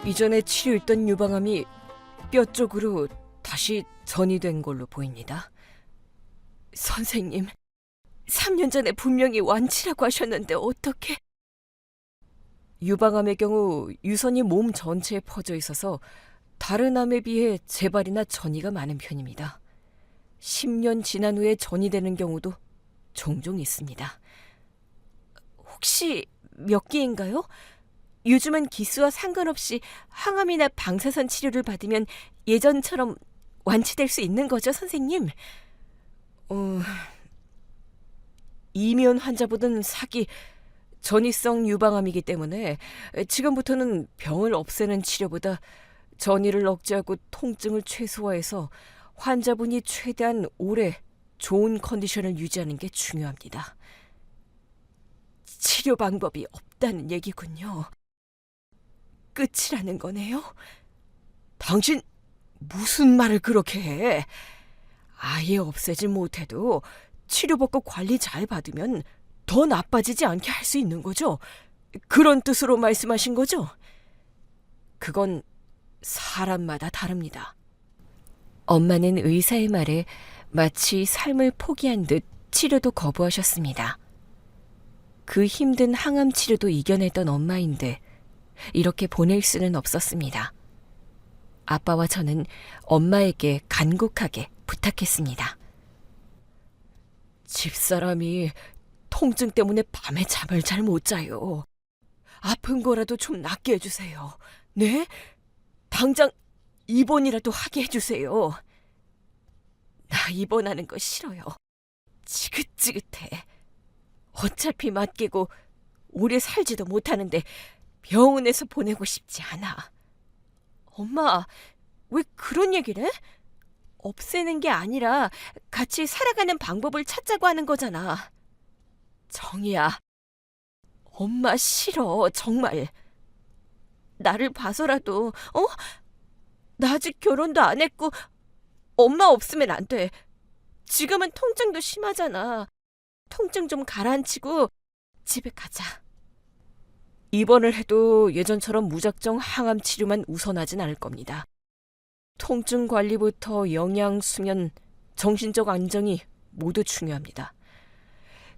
이전에 치료했던 유방암이 뼈 쪽으로 다시 전이된 걸로 보입니다. 선생님, 3년 전에 분명히 완치라고 하셨는데 어떻게? 유방암의 경우 유선이 몸 전체에 퍼져 있어서 다른 암에 비해 재발이나 전이가 많은 편입니다. 10년 지난 후에 전이되는 경우도 종종 있습니다. 혹시 몇 기인가요? 요즘은 기수와 상관없이 항암이나 방사선 치료를 받으면 예전처럼 완치될 수 있는 거죠, 선생님? 이면 환자보다는 사기, 전이성 유방암이기 때문에 지금부터는 병을 없애는 치료보다 전이를 억제하고 통증을 최소화해서 환자분이 최대한 오래 좋은 컨디션을 유지하는 게 중요합니다. 치료 방법이 없다는 얘기군요. 끝이라는 거네요? 당신 무슨 말을 그렇게 해? 아예 없애지 못해도 치료받고 관리 잘 받으면 더 나빠지지 않게 할 수 있는 거죠? 그런 뜻으로 말씀하신 거죠? 그건 사람마다 다릅니다. 엄마는 의사의 말에 마치 삶을 포기한 듯 치료도 거부하셨습니다. 그 힘든 항암 치료도 이겨냈던 엄마인데 이렇게 보낼 수는 없었습니다. 아빠와 저는 엄마에게 간곡하게 부탁했습니다. 집사람이 통증 때문에 밤에 잠을 잘 못 자요. 아픈 거라도 좀 낫게 해주세요. 네? 당장 입원이라도 하게 해주세요. 나 입원하는 거 싫어요. 지긋지긋해. 어차피 맡기고 오래 살지도 못하는데 병원에서 보내고 싶지 않아. 엄마, 왜 그런 얘기를 해? 없애는 게 아니라 같이 살아가는 방법을 찾자고 하는 거잖아. 정이야, 엄마 싫어, 정말. 나를 봐서라도, 나 아직 결혼도 안 했고 엄마 없으면 안 돼. 지금은 통증도 심하잖아. 통증 좀 가라앉히고 집에 가자. 입원을 해도 예전처럼 무작정 항암 치료만 우선하진 않을 겁니다. 통증 관리부터 영양, 수면, 정신적 안정이 모두 중요합니다.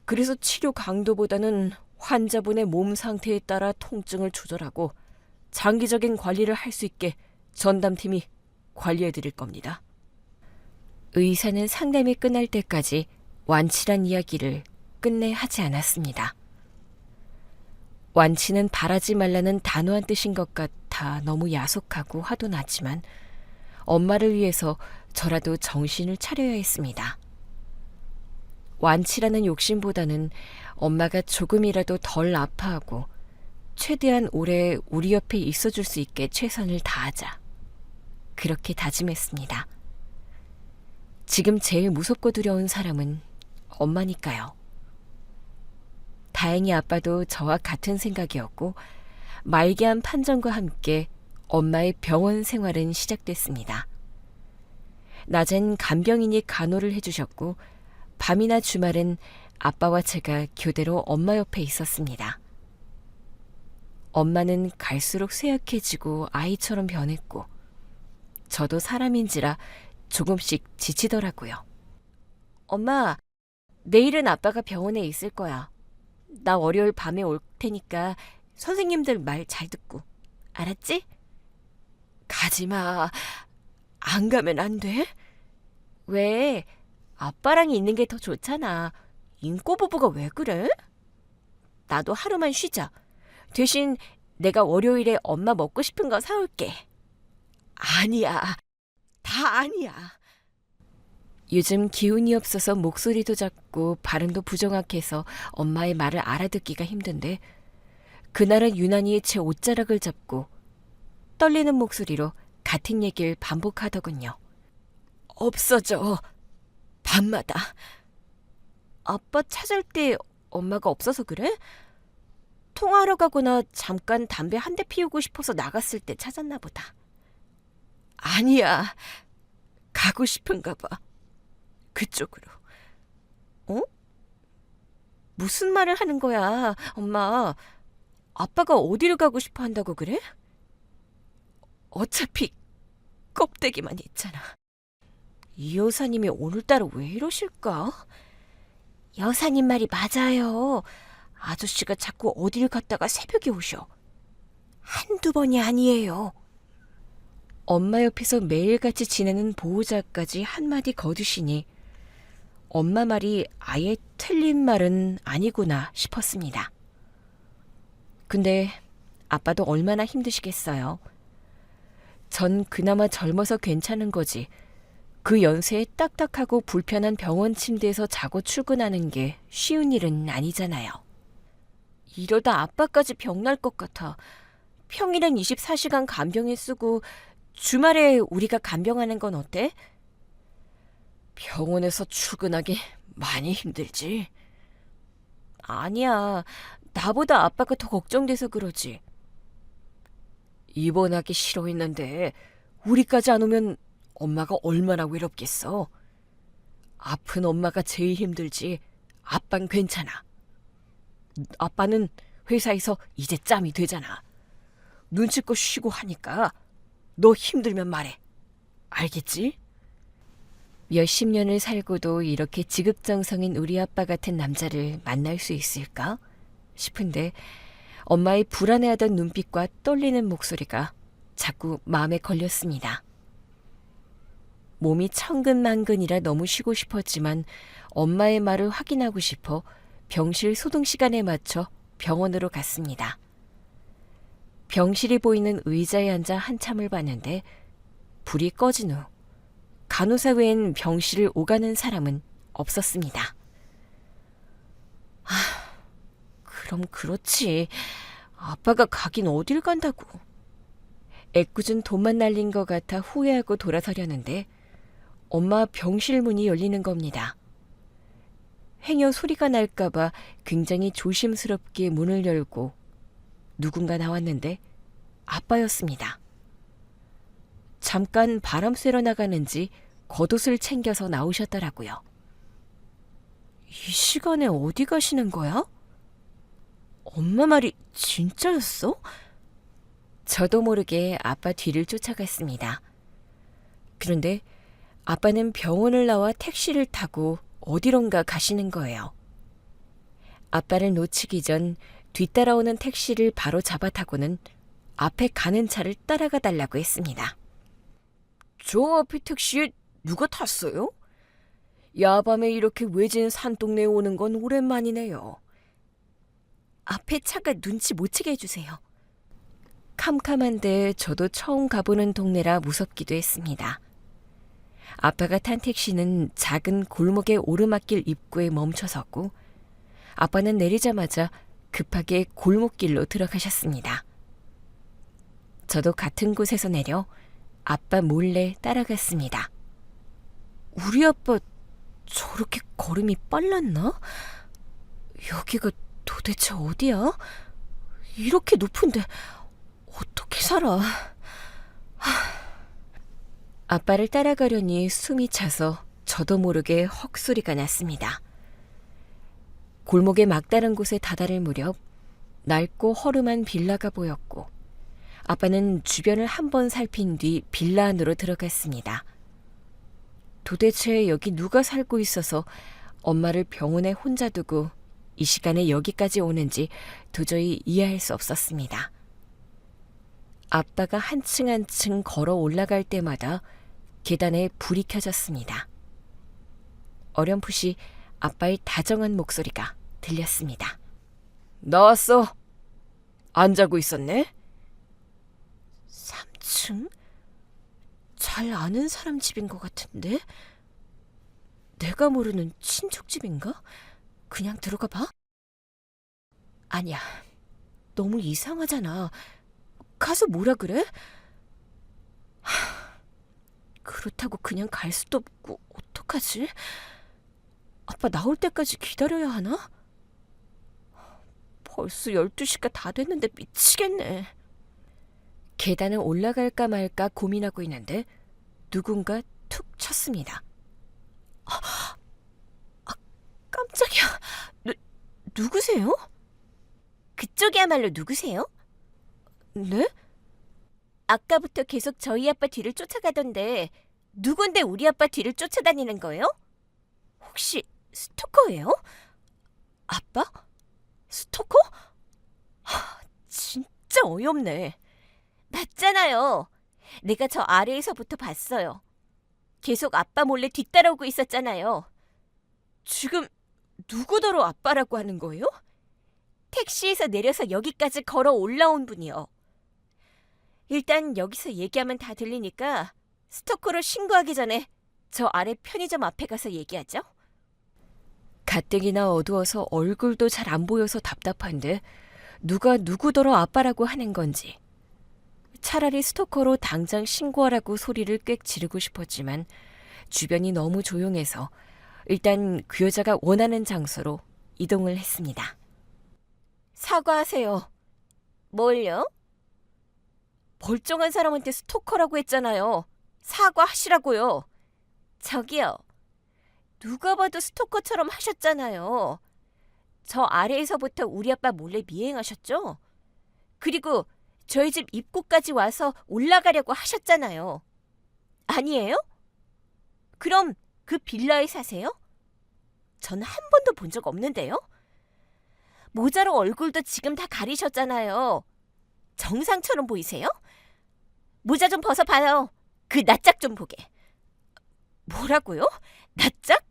그래서 치료 강도보다는 환자분의 몸 상태에 따라 통증을 조절하고 장기적인 관리를 할 수 있게 전담팀이 관리해 드릴 겁니다. 의사는 상담이 끝날 때까지 완치란 이야기를 끝내 하지 않았습니다. 완치는 바라지 말라는 단호한 뜻인 것 같아 너무 야속하고 화도 났지만 엄마를 위해서 저라도 정신을 차려야 했습니다. 완치라는 욕심보다는 엄마가 조금이라도 덜 아파하고 최대한 오래 우리 옆에 있어줄 수 있게 최선을 다하자. 그렇게 다짐했습니다. 지금 제일 무섭고 두려운 사람은 엄마니까요. 다행히 아빠도 저와 같은 생각이었고 말기암 판정과 함께 엄마의 병원 생활은 시작됐습니다. 낮엔 간병인이 간호를 해주셨고 밤이나 주말엔 아빠와 제가 교대로 엄마 옆에 있었습니다. 엄마는 갈수록 쇠약해지고 아이처럼 변했고 저도 사람인지라 조금씩 지치더라고요. 엄마, 내일은 아빠가 병원에 있을 거야. 나 월요일 밤에 올 테니까 선생님들 말 잘 듣고. 알았지? 가지마. 안 가면 안 돼? 왜? 아빠랑 있는 게 더 좋잖아. 인꼬부부가 왜 그래? 나도 하루만 쉬자. 대신 내가 월요일에 엄마 먹고 싶은 거 사올게. 아니야. 다 아니야. 요즘 기운이 없어서 목소리도 작고 발음도 부정확해서 엄마의 말을 알아듣기가 힘든데 그날은 유난히 제 옷자락을 잡고 떨리는 목소리로 같은 얘기를 반복하더군요. 없어져. 밤마다. 아빠 찾을 때 엄마가 없어서 그래? 통화하러 가거나 잠깐 담배 한 대 피우고 싶어서 나갔을 때 찾았나 보다. 아니야. 가고 싶은가 봐. 그쪽으로. 무슨 말을 하는 거야, 엄마. 아빠가 어디를 가고 싶어 한다고 그래? 어차피 껍데기만 있잖아. 이 여사님이 오늘따라 왜 이러실까? 여사님 말이 맞아요. 아저씨가 자꾸 어딜 갔다가 새벽에 오셔. 한두 번이 아니에요. 엄마 옆에서 매일같이 지내는 보호자까지 한마디 거두시니 엄마 말이 아예 틀린 말은 아니구나 싶었습니다. 근데 아빠도 얼마나 힘드시겠어요. 전 그나마 젊어서 괜찮은 거지. 그 연세에 딱딱하고 불편한 병원 침대에서 자고 출근하는 게 쉬운 일은 아니잖아요. 이러다 아빠까지 병날 것 같아. 평일엔 24시간 간병인 쓰고 주말에 우리가 간병하는 건 어때? 병원에서 출근하기 많이 힘들지. 아니야. 나보다 아빠가 더 걱정돼서 그러지. 입원하기 싫어했는데 우리까지 안 오면 엄마가 얼마나 외롭겠어. 아픈 엄마가 제일 힘들지. 아빤 괜찮아. 아빠는 회사에서 이제 짬이 되잖아. 눈치껏 쉬고 하니까 너 힘들면 말해. 알겠지? 몇십 년을 살고도 이렇게 지극정성인 우리 아빠 같은 남자를 만날 수 있을까 싶은데 엄마의 불안해하던 눈빛과 떨리는 목소리가 자꾸 마음에 걸렸습니다. 몸이 천근만근이라 너무 쉬고 싶었지만 엄마의 말을 확인하고 싶어 병실 소동 시간에 맞춰 병원으로 갔습니다. 병실이 보이는 의자에 앉아 한참을 봤는데 불이 꺼진 후 간호사 외엔 병실을 오가는 사람은 없었습니다. 그럼 그렇지. 아빠가 가긴 어딜 간다고. 애꿎은 돈만 날린 것 같아 후회하고 돌아서려는데 엄마 병실 문이 열리는 겁니다. 행여 소리가 날까봐 굉장히 조심스럽게 문을 열고 누군가 나왔는데 아빠였습니다. 잠깐 바람 쐬러 나가는지 겉옷을 챙겨서 나오셨더라고요. 이 시간에 어디 가시는 거야? 엄마 말이 진짜였어? 저도 모르게 아빠 뒤를 쫓아갔습니다. 그런데 아빠는 병원을 나와 택시를 타고 어디론가 가시는 거예요. 아빠를 놓치기 전 뒤따라오는 택시를 바로 잡아타고는 앞에 가는 차를 따라가 달라고 했습니다. 저 앞에 택시에 누가 탔어요? 야밤에 이렇게 외진 산동네에 오는 건 오랜만이네요. 앞에 차가 눈치 못 채게 해주세요. 캄캄한데 저도 처음 가보는 동네라 무섭기도 했습니다. 아빠가 탄 택시는 작은 골목의 오르막길 입구에 멈춰섰고 아빠는 내리자마자 급하게 골목길로 들어가셨습니다. 저도 같은 곳에서 내려 아빠 몰래 따라갔습니다. 우리 아빠 저렇게 걸음이 빨랐나? 여기가 도대체 어디야? 이렇게 높은데 어떻게 살아? 아빠를 따라가려니 숨이 차서 저도 모르게 헉소리가 났습니다. 골목의 막다른 곳에 다다를 무렵 낡고 허름한 빌라가 보였고 아빠는 주변을 한번 살핀 뒤 빌라 안으로 들어갔습니다. 도대체 여기 누가 살고 있어서 엄마를 병원에 혼자 두고 이 시간에 여기까지 오는지 도저히 이해할 수 없었습니다. 아빠가 한층 한층 걸어 올라갈 때마다 계단에 불이 켜졌습니다. 어렴풋이 아빠의 다정한 목소리가 들렸습니다. 나왔어. 안 자고 있었네? 3층? 잘 아는 사람 집인 것 같은데? 내가 모르는 친척 집인가? 그냥 들어가 봐? 아니야. 너무 이상하잖아. 가서 뭐라 그래? 그렇다고 그냥 갈 수도 없고 어떡하지? 아빠 나올 때까지 기다려야 하나? 벌써 12시가 다 됐는데 미치겠네. 계단을 올라갈까 말까 고민하고 있는데 누군가 툭 쳤습니다. 깜짝이야. 누구세요? 그쪽이야말로 누구세요? 네? 아까부터 계속 저희 아빠 뒤를 쫓아가던데 누군데 우리 아빠 뒤를 쫓아다니는 거예요? 혹시 스토커예요? 아빠? 스토커? 진짜 어이없네. 맞잖아요. 내가 저 아래에서부터 봤어요. 계속 아빠 몰래 뒤따라오고 있었잖아요. 지금 누구더러 아빠라고 하는 거예요? 택시에서 내려서 여기까지 걸어 올라온 분이요. 일단 여기서 얘기하면 다 들리니까 스토커로 신고하기 전에 저 아래 편의점 앞에 가서 얘기하죠. 가뜩이나 어두워서 얼굴도 잘 안 보여서 답답한데 누가 누구더러 아빠라고 하는 건지. 차라리 스토커로 당장 신고하라고 소리를 꽥 지르고 싶었지만 주변이 너무 조용해서 일단 그 여자가 원하는 장소로 이동을 했습니다. 사과하세요. 뭘요? 멀쩡한 사람한테 스토커라고 했잖아요. 사과하시라고요. 저기요. 누가 봐도 스토커처럼 하셨잖아요. 저 아래에서부터 우리 아빠 몰래 미행하셨죠? 그리고 저희 집 입구까지 와서 올라가려고 하셨잖아요. 아니에요? 그럼 그 빌라에 사세요? 전 한 번도 본 적 없는데요. 모자로 얼굴도 지금 다 가리셨잖아요. 정상처럼 보이세요? 모자 좀 벗어봐요. 그 낯짝 좀 보게. 뭐라고요? 낯짝?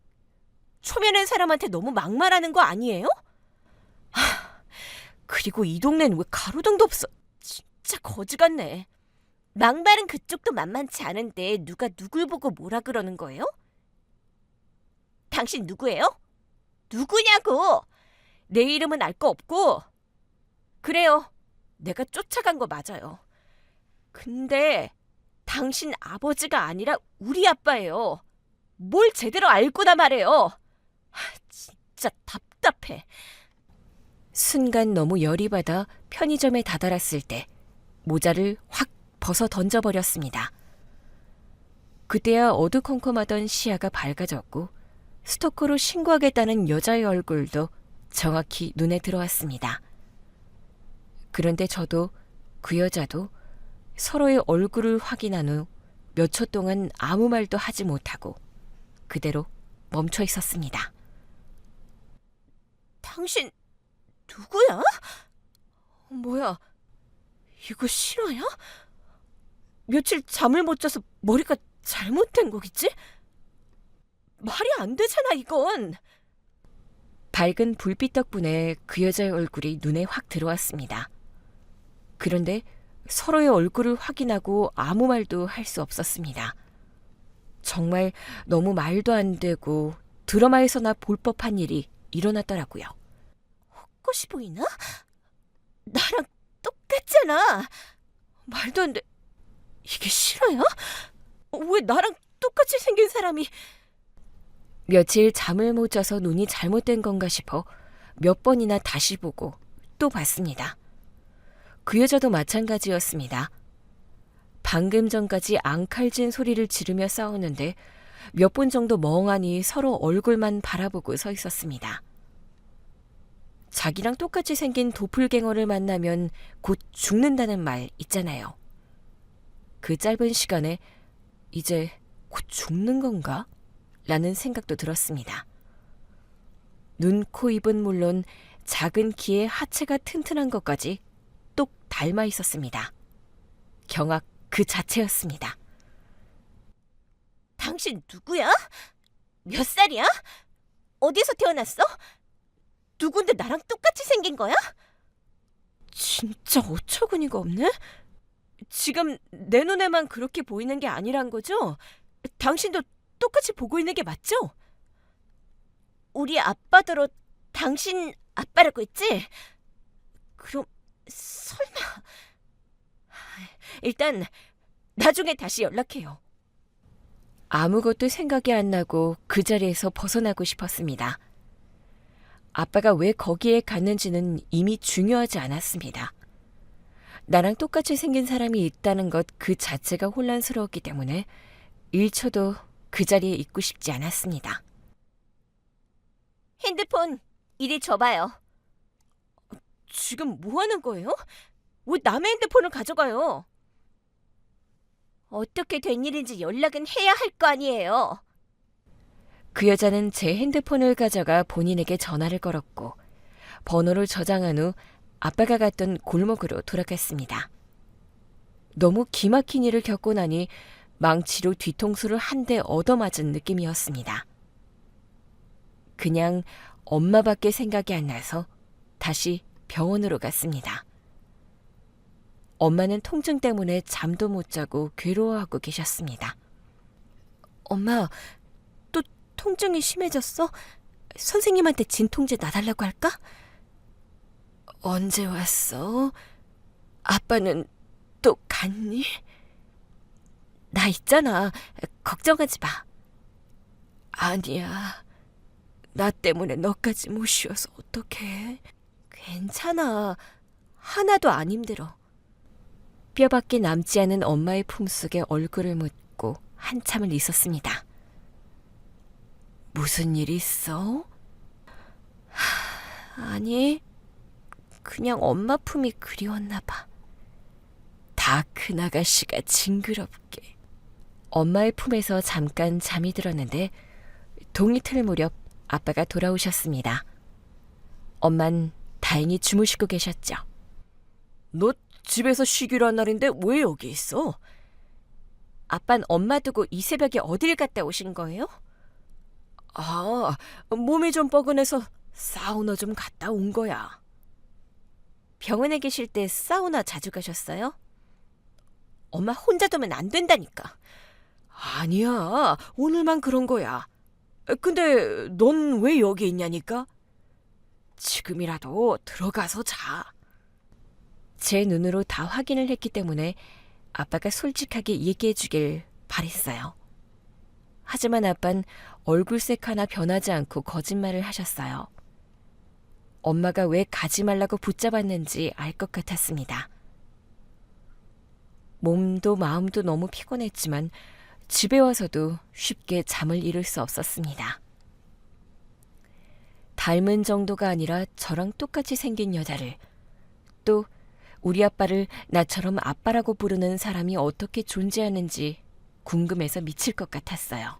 초면엔 사람한테 너무 막말하는 거 아니에요? 그리고 이 동네는 왜 가로등도 없어? 진짜 거지 같네. 막말은 그쪽도 만만치 않은데 누가 누굴 보고 뭐라 그러는 거예요? 당신 누구예요? 누구냐고! 내 이름은 알 거 없고. 그래요. 내가 쫓아간 거 맞아요. 근데 당신 아버지가 아니라 우리 아빠예요. 뭘 제대로 알고나 말해요. 진짜 답답해. 순간 너무 열이 받아 편의점에 다다랐을 때 모자를 확 벗어 던져버렸습니다. 그때야 어두컴컴하던 시야가 밝아졌고 스토커로 신고하겠다는 여자의 얼굴도 정확히 눈에 들어왔습니다. 그런데 저도 그 여자도 서로의 얼굴을 확인한 후 몇 초 동안 아무 말도 하지 못하고 그대로 멈춰 있었습니다. 당신 누구야? 뭐야, 이거 실화야? 며칠 잠을 못 자서 머리가 잘못된 거겠지? 말이 안 되잖아, 이건. 밝은 불빛 덕분에 그 여자의 얼굴이 눈에 확 들어왔습니다. 그런데 서로의 얼굴을 확인하고 아무 말도 할 수 없었습니다. 정말 너무 말도 안 되고 드라마에서나 볼 법한 일이 일어났더라고요. 헛것이 보이나? 나랑 똑같잖아. 말도 안 돼. 이게 실화야? 왜 나랑 똑같이 생긴 사람이... 며칠 잠을 못 자서 눈이 잘못된 건가 싶어 몇 번이나 다시 보고 또 봤습니다. 그 여자도 마찬가지였습니다. 방금 전까지 앙칼진 소리를 지르며 싸우는데 몇 분 정도 멍하니 서로 얼굴만 바라보고 서 있었습니다. 자기랑 똑같이 생긴 도플갱어를 만나면 곧 죽는다는 말 있잖아요. 그 짧은 시간에 이제 곧 죽는 건가? 라는 생각도 들었습니다. 눈, 코, 입은 물론 작은 키에 하체가 튼튼한 것까지 똑 닮아 있었습니다. 경악 그 자체였습니다. 당신 누구야? 몇 살이야? 어디서 태어났어? 누군데 나랑 똑같이 생긴 거야? 진짜 어처구니가 없네? 지금 내 눈에만 그렇게 보이는 게 아니란 거죠? 당신도 똑같이 보고 있는 게 맞죠? 우리 아빠더러 당신 아빠라고 했지? 그럼 설마... 일단 나중에 다시 연락해요. 아무것도 생각이 안 나고 그 자리에서 벗어나고 싶었습니다. 아빠가 왜 거기에 갔는지는 이미 중요하지 않았습니다. 나랑 똑같이 생긴 사람이 있다는 것 그 자체가 혼란스러웠기 때문에 1초도 그 자리에 있고 싶지 않았습니다. 핸드폰 이리 줘봐요. 지금 뭐 하는 거예요? 왜 남의 핸드폰을 가져가요? 어떻게 된 일인지 연락은 해야 할 거 아니에요. 그 여자는 제 핸드폰을 가져가 본인에게 전화를 걸었고 번호를 저장한 후 아빠가 갔던 골목으로 돌아갔습니다. 너무 기막힌 일을 겪고 나니 망치로 뒤통수를 한 대 얻어맞은 느낌이었습니다. 그냥 엄마밖에 생각이 안 나서 다시 병원으로 갔습니다. 엄마는 통증 때문에 잠도 못 자고 괴로워하고 계셨습니다. 엄마, 또 통증이 심해졌어? 선생님한테 진통제 놔달라고 할까? 언제 왔어? 아빠는 또 갔니? 나 있잖아. 걱정하지 마. 아니야. 나 때문에 너까지 못 쉬어서 어떡해. 괜찮아. 하나도 안 힘들어. 뼈밖에 남지 않은 엄마의 품속에 얼굴을 묻고 한참을 있었습니다. 무슨 일 있어? 아니, 그냥 엄마 품이 그리웠나 봐. 다 큰 아가씨가 징그럽게. 엄마의 품에서 잠깐 잠이 들었는데 동이 틀 무렵 아빠가 돌아오셨습니다. 엄만 다행히 주무시고 계셨죠. 너 집에서 쉬기로 한 날인데 왜 여기 있어? 아빤 엄마 두고 이 새벽에 어딜 갔다 오신 거예요? 아, 몸이 좀 뻐근해서 사우나 좀 갔다 온 거야. 병원에 계실 때 사우나 자주 가셨어요? 엄마 혼자 두면 안 된다니까. 아니야, 오늘만 그런 거야. 근데 넌 왜 여기 있냐니까? 지금이라도 들어가서 자. 제 눈으로 다 확인을 했기 때문에 아빠가 솔직하게 얘기해 주길 바랬어요. 하지만 아빤 얼굴색 하나 변하지 않고 거짓말을 하셨어요. 엄마가 왜 가지 말라고 붙잡았는지 알 것 같았습니다. 몸도 마음도 너무 피곤했지만 집에 와서도 쉽게 잠을 이룰 수 없었습니다. 닮은 정도가 아니라 저랑 똑같이 생긴 여자를, 또 우리 아빠를 나처럼 아빠라고 부르는 사람이 어떻게 존재하는지 궁금해서 미칠 것 같았어요.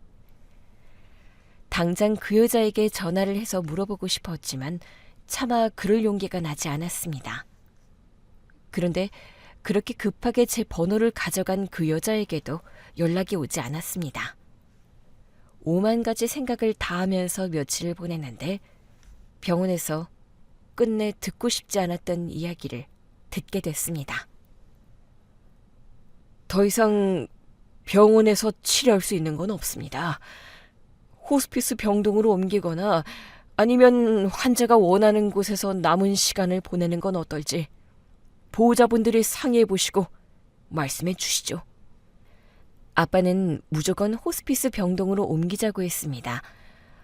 당장 그 여자에게 전화를 해서 물어보고 싶었지만 차마 그럴 용기가 나지 않았습니다. 그런데 그렇게 급하게 제 번호를 가져간 그 여자에게도 연락이 오지 않았습니다. 5만 가지 생각을 다 하면서 며칠을 보냈는데 병원에서 끝내 듣고 싶지 않았던 이야기를 듣게 됐습니다. 더 이상 병원에서 치료할 수 있는 건 없습니다. 호스피스 병동으로 옮기거나 아니면 환자가 원하는 곳에서 남은 시간을 보내는 건 어떨지 보호자분들이 상의해 보시고 말씀해 주시죠. 아빠는 무조건 호스피스 병동으로 옮기자고 했습니다.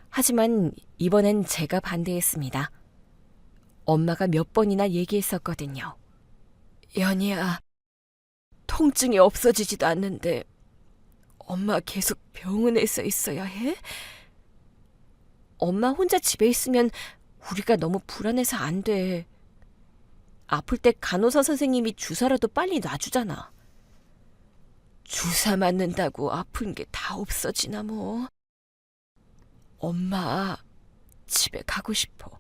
하지만 이번엔 제가 반대했습니다. 엄마가 몇 번이나 얘기했었거든요. 연희야, 통증이 없어지지도 않는데 엄마 계속 병원에서 있어야 해? 엄마 혼자 집에 있으면 우리가 너무 불안해서 안 돼. 아플 때 간호사 선생님이 주사라도 빨리 놔주잖아. 주사 맞는다고 아픈 게 다 없어지나 뭐. 엄마, 집에 가고 싶어.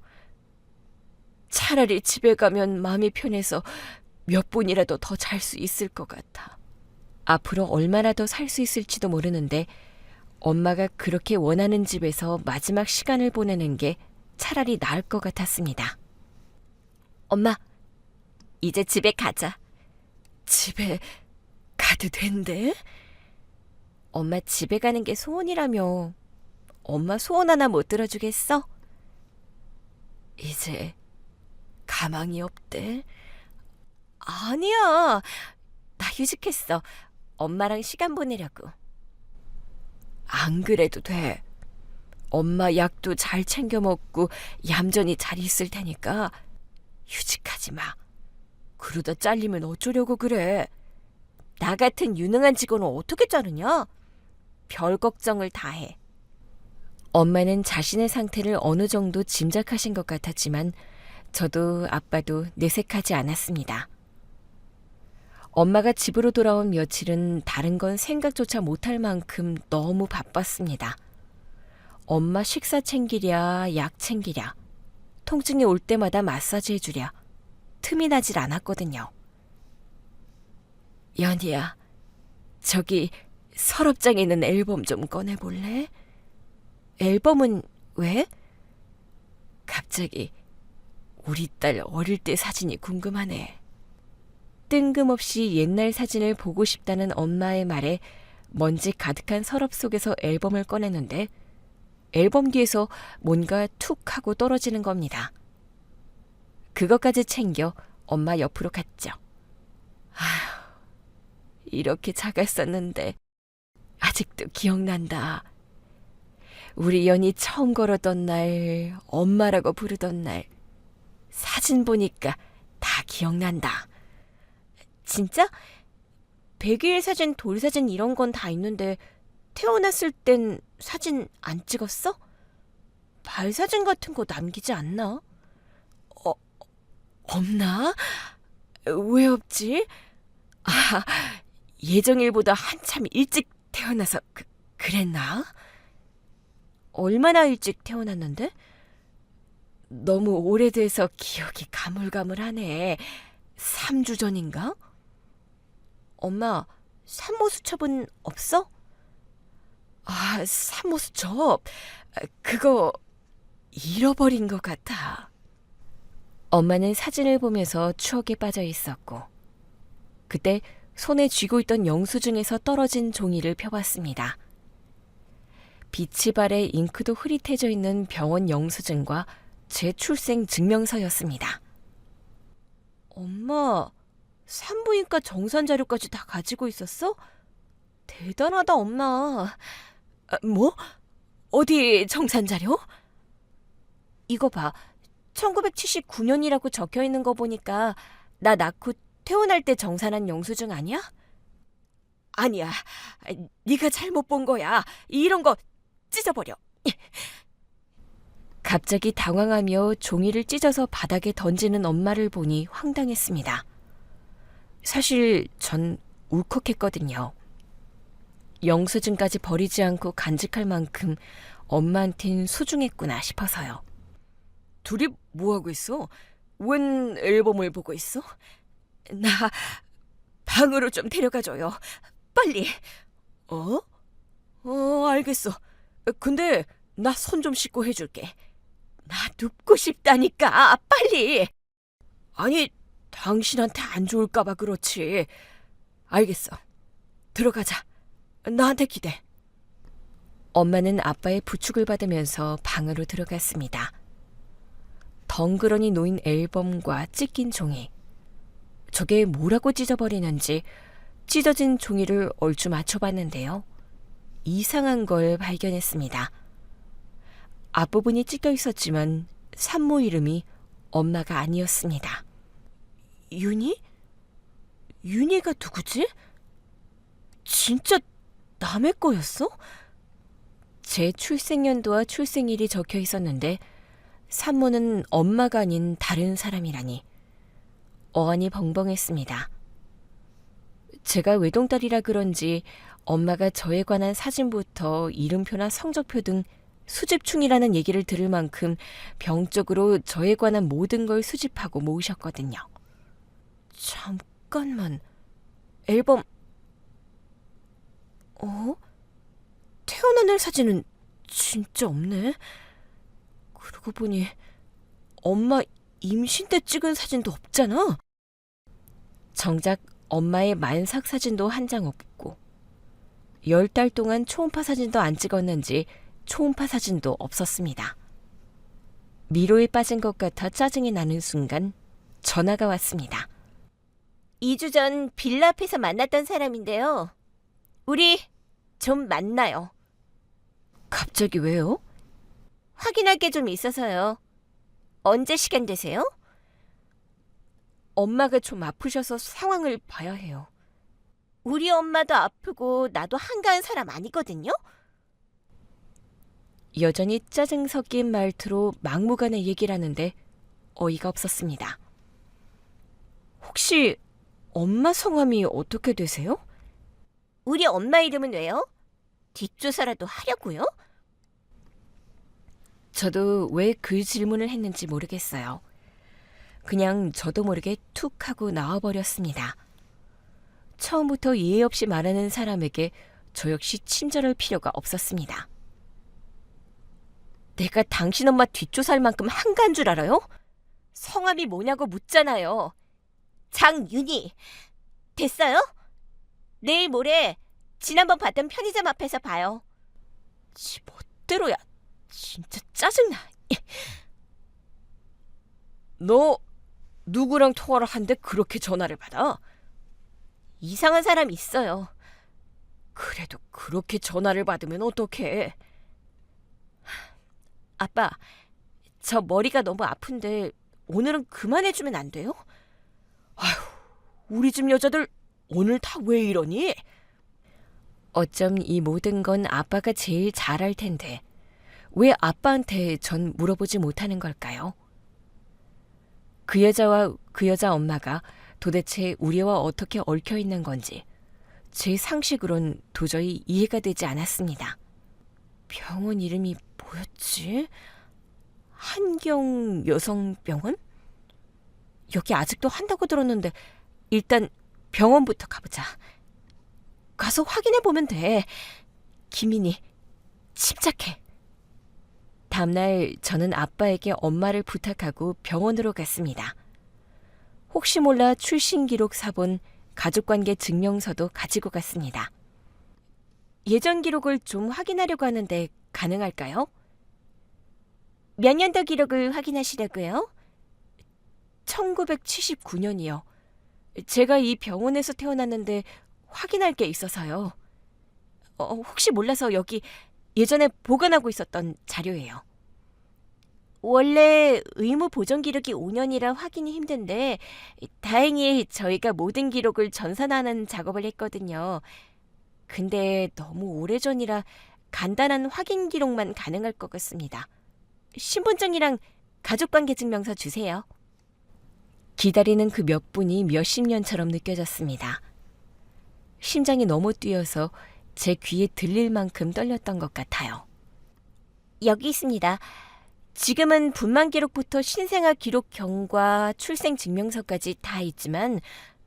차라리 집에 가면 마음이 편해서 몇 분이라도 더 잘 수 있을 것 같아. 앞으로 얼마나 더 살 수 있을지도 모르는데 엄마가 그렇게 원하는 집에서 마지막 시간을 보내는 게 차라리 나을 것 같았습니다. 엄마, 이제 집에 가자. 집에 가도 된대? 엄마 집에 가는 게 소원이라며. 엄마 소원 하나 못 들어주겠어? 이제 가망이 없대. 아니야. 나 휴직했어. 엄마랑 시간 보내려고. 안 그래도 돼. 엄마 약도 잘 챙겨 먹고 얌전히 잘 있을 테니까 휴직하지 마. 그러다 잘리면 어쩌려고 그래. 나 같은 유능한 직원은 어떻게 자르냐? 별 걱정을 다 해. 엄마는 자신의 상태를 어느 정도 짐작하신 것 같았지만 저도 아빠도 내색하지 않았습니다. 엄마가 집으로 돌아온 며칠은 다른 건 생각조차 못할 만큼 너무 바빴습니다. 엄마 식사 챙기랴, 약 챙기랴, 통증이 올 때마다 마사지 해주랴, 틈이 나질 않았거든요. 연희야, 저기 서랍장에 있는 앨범 좀 꺼내볼래? 앨범은 왜? 갑자기 우리 딸 어릴 때 사진이 궁금하네. 뜬금없이 옛날 사진을 보고 싶다는 엄마의 말에 먼지 가득한 서랍 속에서 앨범을 꺼내는데 앨범 뒤에서 뭔가 툭 하고 떨어지는 겁니다. 그것까지 챙겨 엄마 옆으로 갔죠. 아휴, 이렇게 작았었는데 아직도 기억난다. 우리 연이 처음 걸었던 날, 엄마라고 부르던 날, 사진 보니까 다 기억난다. 진짜? 100일 사진, 돌사진 이런 건 다 있는데 태어났을 땐 사진 안 찍었어? 발사진 같은 거 남기지 않나? 없나? 왜 없지? 아, 예정일보다 한참 일찍 태어나서 그랬나? 얼마나 일찍 태어났는데? 너무 오래돼서 기억이 가물가물하네. 3주 전인가? 엄마, 산모 수첩은 없어? 아, 산모 수첩. 그거 잃어버린 것 같아. 엄마는 사진을 보면서 추억에 빠져 있었고 그때 손에 쥐고 있던 영수증에서 떨어진 종이를 펴봤습니다. 빛이 발에 잉크도 흐릿해져 있는 병원 영수증과 제 출생 증명서였습니다. 엄마, 산부인과 정산 자료까지 다 가지고 있었어? 대단하다, 엄마. 뭐? 어디 정산 자료? 이거 봐. 1979년이라고 적혀 있는 거 보니까 나 낳고 태어날 때 정산한 영수증 아니야? 아니야. 네가 잘못 본 거야. 이런 거 찢어버려. 갑자기 당황하며 종이를 찢어서 바닥에 던지는 엄마를 보니 황당했습니다. 사실 전 울컥했거든요. 영수증까지 버리지 않고 간직할 만큼 엄마한텐 소중했구나 싶어서요. 둘이 뭐하고 있어? 웬 앨범을 보고 있어? 나 방으로 좀 데려가줘요. 빨리. 알겠어. 근데 나 손 좀 씻고 해줄게. 나 눕고 싶다니까. 빨리. 아니, 당신한테 안 좋을까 봐 그렇지. 알겠어. 들어가자. 나한테 기대. 엄마는 아빠의 부축을 받으면서 방으로 들어갔습니다. 덩그러니 놓인 앨범과 찢긴 종이. 저게 뭐라고 찢어버리는지 찢어진 종이를 얼추 맞춰봤는데요. 이상한 걸 발견했습니다. 앞부분이 찢겨 있었지만 산모 이름이 엄마가 아니었습니다. 윤희? 윤희가 누구지? 진짜 남의 거였어? 제 출생연도와 출생일이 적혀 있었는데 산모는 엄마가 아닌 다른 사람이라니. 어안이 벙벙했습니다. 제가 외동딸이라 그런지 엄마가 저에 관한 사진부터 이름표나 성적표 등 수집충이라는 얘기를 들을 만큼 병적으로 저에 관한 모든 걸 수집하고 모으셨거든요. 잠깐만, 앨범... 태어난 날 사진은 진짜 없네. 그러고 보니 엄마 임신 때 찍은 사진도 없잖아. 정작 엄마의 만삭 사진도 한 장 없고 10달 동안 초음파 사진도 안 찍었는지 초음파 사진도 없었습니다. 미로에 빠진 것 같아 짜증이 나는 순간 전화가 왔습니다. 2주 전 빌라 앞에서 만났던 사람인데요. 우리 좀 만나요. 갑자기 왜요? 확인할 게 좀 있어서요. 언제 시간 되세요? 엄마가 좀 아프셔서 상황을 봐야 해요. 우리 엄마도 아프고 나도 한가한 사람 아니거든요? 여전히 짜증 섞인 말투로 막무가내 얘기를 하는데 어이가 없었습니다. 혹시 엄마 성함이 어떻게 되세요? 우리 엄마 이름은 왜요? 뒷조사라도 하려고요? 저도 왜 그 질문을 했는지 모르겠어요. 그냥 저도 모르게 툭 하고 나와버렸습니다. 처음부터 예의 없이 말하는 사람에게 저 역시 친절할 필요가 없었습니다. 내가 당신 엄마 뒷조사할 만큼 한가한 줄 알아요? 성함이 뭐냐고 묻잖아요. 장윤희. 됐어요? 내일 모레 지난번 봤던 편의점 앞에서 봐요. 지 멋대로야. 진짜 짜증나. 너 누구랑 통화를 하는데 그렇게 전화를 받아? 이상한 사람 있어요. 그래도 그렇게 전화를 받으면 어떡해. 아빠, 저 머리가 너무 아픈데 오늘은 그만해주면 안 돼요? 아휴, 우리 집 여자들 오늘 다 왜 이러니? 어쩜 이 모든 건 아빠가 제일 잘할 텐데 왜 아빠한테 전 물어보지 못하는 걸까요? 그 여자와 그 여자 엄마가 도대체 우리와 어떻게 얽혀 있는 건지 제 상식으론 도저히 이해가 되지 않았습니다. 병원 이름이 뭐였지? 한경 여성병원? 여기 아직도 한다고 들었는데 일단 병원부터 가보자. 가서 확인해보면 돼. 김민희, 침착해. 다음날 저는 아빠에게 엄마를 부탁하고 병원으로 갔습니다. 혹시 몰라 출신 기록 사본 가족관계 증명서도 가지고 갔습니다. 예전 기록을 좀 확인하려고 하는데 가능할까요? 몇 년도 기록을 확인하시려고요? 1979년이요. 제가 이 병원에서 태어났는데 확인할 게 있어서요. 혹시 몰라서 여기 예전에 보관하고 있었던 자료예요. 원래 의무 보존 기록이 5년이라 확인이 힘든데 다행히 저희가 모든 기록을 전산하는 작업을 했거든요. 근데 너무 오래전이라 간단한 확인 기록만 가능할 것 같습니다. 신분증이랑 가족관계 증명서 주세요. 기다리는 그 몇 분이 몇십 년처럼 느껴졌습니다. 심장이 너무 뛰어서 제 귀에 들릴 만큼 떨렸던 것 같아요. 여기 있습니다. 지금은 분만 기록부터 신생아 기록 경과, 출생 증명서까지 다 있지만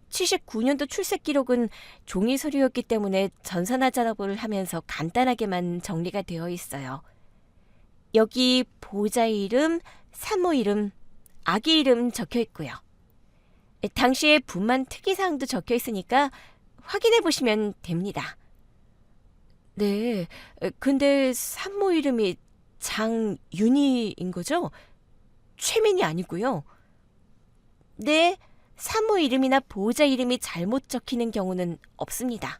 79년도 출생 기록은 종이 서류였기 때문에 전산화 작업을 하면서 간단하게만 정리가 되어 있어요. 여기 보호자 이름, 산모 이름, 아기 이름 적혀 있고요. 당시에 분만 특이사항도 적혀 있으니까 확인해 보시면 됩니다. 네, 근데 산모 이름이 장윤희인 거죠? 최민이 아니고요. 네, 산모 이름이나 보호자 이름이 잘못 적히는 경우는 없습니다.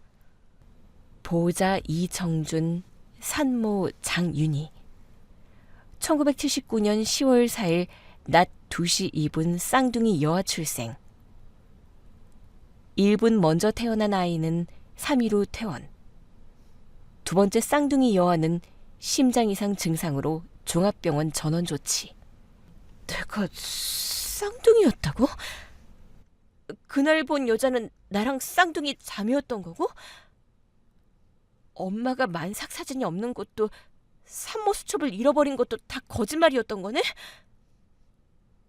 보호자 이정준, 산모 장윤희. 1979년 10월 4일 낮 2시 2분 쌍둥이 여아 출생. 1분 먼저 태어난 아이는 3일 후 퇴원. 두 번째 쌍둥이 여아는 심장 이상 증상으로 종합병원 전원 조치. 내가 쌍둥이였다고? 그날 본 여자는 나랑 쌍둥이 자매였던 거고? 엄마가 만삭 사진이 없는 것도 산모 수첩을 잃어버린 것도 다 거짓말이었던 거네?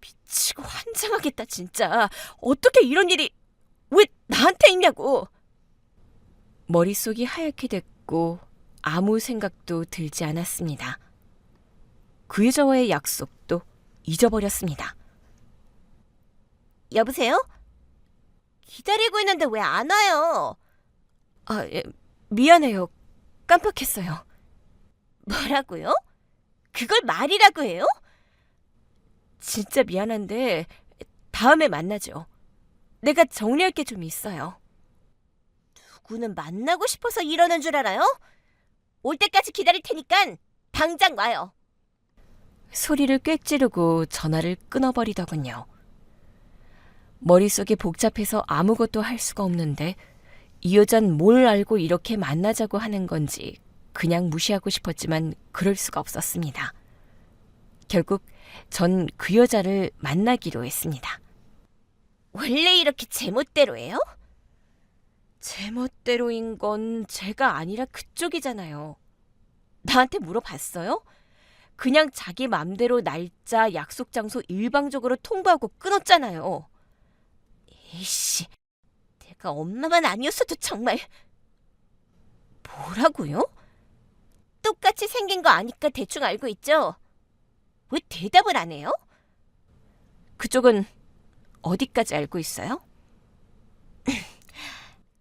미치고 환장하겠다 진짜. 어떻게 이런 일이 왜 나한테 있냐고. 머릿속이 하얗게 됐고 아무 생각도 들지 않았습니다. 그 여자와의 약속도 잊어버렸습니다. 여보세요? 기다리고 있는데 왜 안 와요? 미안해요. 깜빡했어요. 뭐라고요? 그걸 말이라고 해요? 진짜 미안한데 다음에 만나죠. 내가 정리할 게 좀 있어요. 누구는 만나고 싶어서 이러는 줄 알아요? 올 때까지 기다릴 테니까 당장 와요. 소리를 꽥 지르고 전화를 끊어버리더군요. 머릿속이 복잡해서 아무것도 할 수가 없는데 이 여잔 뭘 알고 이렇게 만나자고 하는 건지 그냥 무시하고 싶었지만 그럴 수가 없었습니다. 결국 전 그 여자를 만나기로 했습니다. 원래 이렇게 제멋대로예요? 제멋대로인 건 제가 아니라 그쪽이잖아요. 나한테 물어봤어요? 그냥 자기 맘대로 날짜, 약속 장소 일방적으로 통보하고 끊었잖아요. 이씨, 내가 엄마만 아니었어도 정말. 뭐라고요? 똑같이 생긴 거 아니까 대충 알고 있죠? 왜 대답을 안 해요? 그쪽은 어디까지 알고 있어요?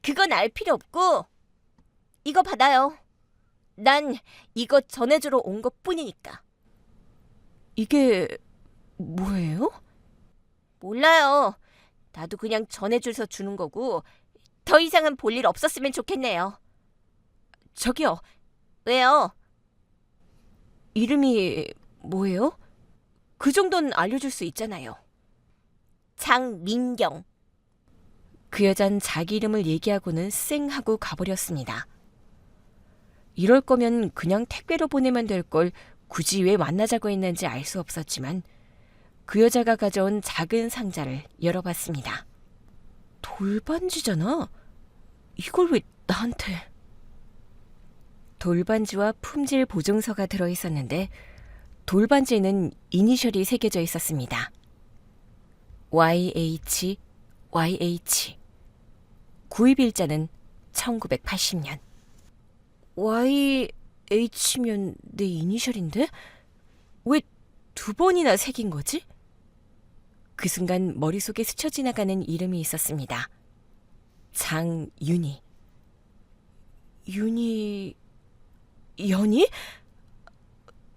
그건 알 필요 없고 이거 받아요. 난 이거 전해주러 온 것뿐이니까. 이게 뭐예요? 몰라요. 나도 그냥 전해줘서 주는 거고 더 이상은 볼 일 없었으면 좋겠네요. 저기요, 왜요? 이름이 뭐예요? 그 정도는 알려줄 수 있잖아요. 장민경. 그 여잔 자기 이름을 얘기하고는 쌩 하고 가버렸습니다. 이럴 거면 그냥 택배로 보내면 될 걸 굳이 왜 만나자고 했는지 알 수 없었지만 그 여자가 가져온 작은 상자를 열어봤습니다. 돌반지잖아. 이걸 왜 나한테... 돌반지와 품질 보증서가 들어있었는데 돌반지에는 이니셜이 새겨져 있었습니다. YH. 구입일자는 1980년. YH면 내 이니셜인데? 왜 두 번이나 새긴 거지? 그 순간 머릿속에 스쳐 지나가는 이름이 있었습니다. 장윤희. 연희?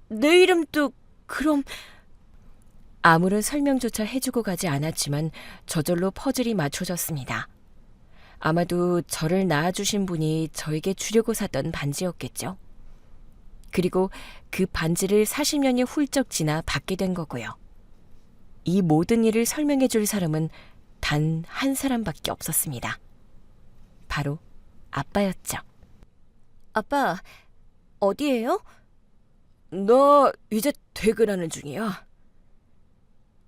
내 이름도 그럼... 아무런 설명조차 해주고 가지 않았지만 저절로 퍼즐이 맞춰졌습니다. 아마도 저를 낳아주신 분이 저에게 주려고 샀던 반지였겠죠. 그리고 그 반지를 40년이 훌쩍 지나 받게 된 거고요. 이 모든 일을 설명해 줄 사람은 단 한 사람밖에 없었습니다. 바로 아빠였죠. 아빠, 어디에요? 나 이제 퇴근하는 중이야.